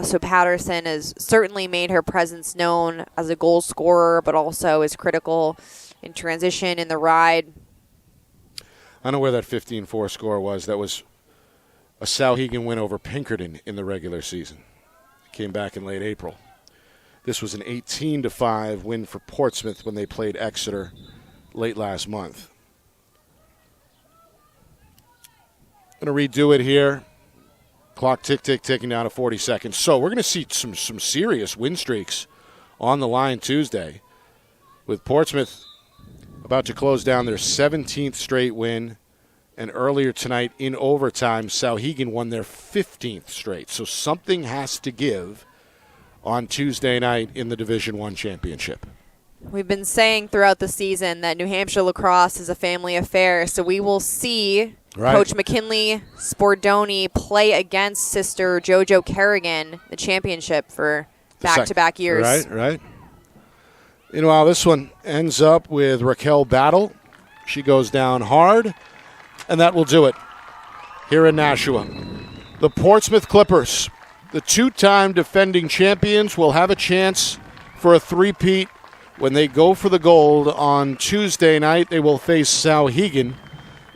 So Patterson has certainly made her presence known as a goal scorer, but also is critical in transition in the ride. I know where that 15-4 score was. That was a Souhegan win over Pinkerton in the regular season. It came back in late April. This was an 18-5 win for Portsmouth when they played Exeter late last month. Going to redo it here. Clock ticking down to 40 seconds. So we're going to see some serious win streaks on the line Tuesday, with Portsmouth about to close down their 17th straight win. And earlier tonight in overtime, Souhegan won their 15th straight. So something has to give on Tuesday night in the Division I championship. We've been saying throughout the season that New Hampshire lacrosse is a family affair, so we will see Coach McKinley Spordoni play against sister JoJo Kerrigan, the championship for back-to-back years. Right. Meanwhile, this one ends up with Raquel Battle. She goes down hard, and that will do it here in Nashua. The Portsmouth Clippers, the two-time defending champions, will have a chance for a three-peat when they go for the gold on Tuesday night. They will face Souhegan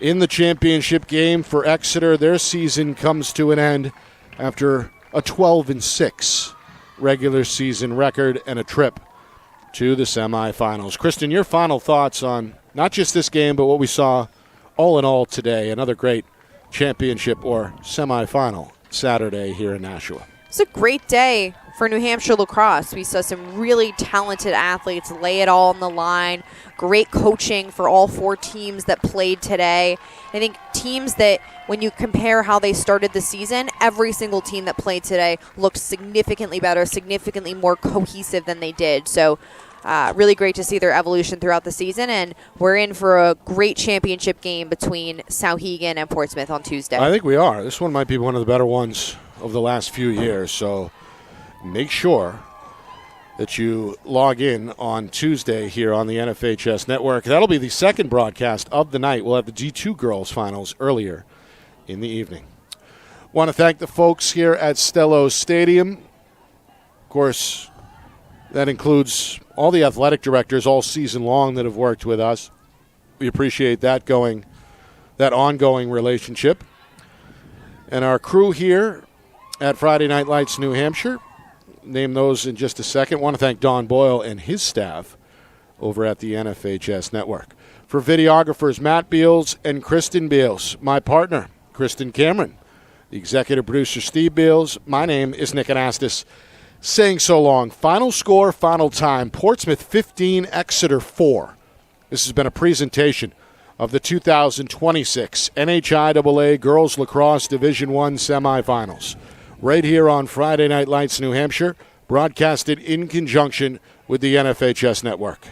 in the championship game. For Exeter, their season comes to an end after a 12-6 regular season record and a trip to the semifinals. Kristen, your final thoughts on not just this game, but what we saw all in all today. Another great championship or semifinal Saturday here in Nashua. It's a great day for New Hampshire lacrosse. We saw some really talented athletes lay it all on the line. Great coaching for all four teams that played today. I think teams that, when you compare how they started the season, every single team that played today looked significantly better, significantly more cohesive than they did. So really great to see their evolution throughout the season, and we're in for a great championship game between Souhegan and Portsmouth on Tuesday. I think we are. This one might be one of the better ones of the last few years, so make sure that you log in on Tuesday here on the NFHS Network. That'll be the second broadcast of the night. We'll have the D2 Girls Finals earlier in the evening. Want to thank the folks here at Stello Stadium. Of course, that includes all the athletic directors all season long that have worked with us. We appreciate that ongoing relationship. And our crew here at Friday Night Lights New Hampshire, name those in just a second. Want to thank Don Boyle and his staff over at the NFHS Network. For videographers Matt Beals and Kristen Beals, my partner, Kristen Cameron, the executive producer Steve Beals, my name is Nick Anastas, saying so long. Final score, final time, Portsmouth 15, Exeter 4. This has been a presentation of the 2026 NHIAA Girls Lacrosse Division I Semifinals, right here on Friday Night Lights, New Hampshire, broadcasted in conjunction with the NFHS Network.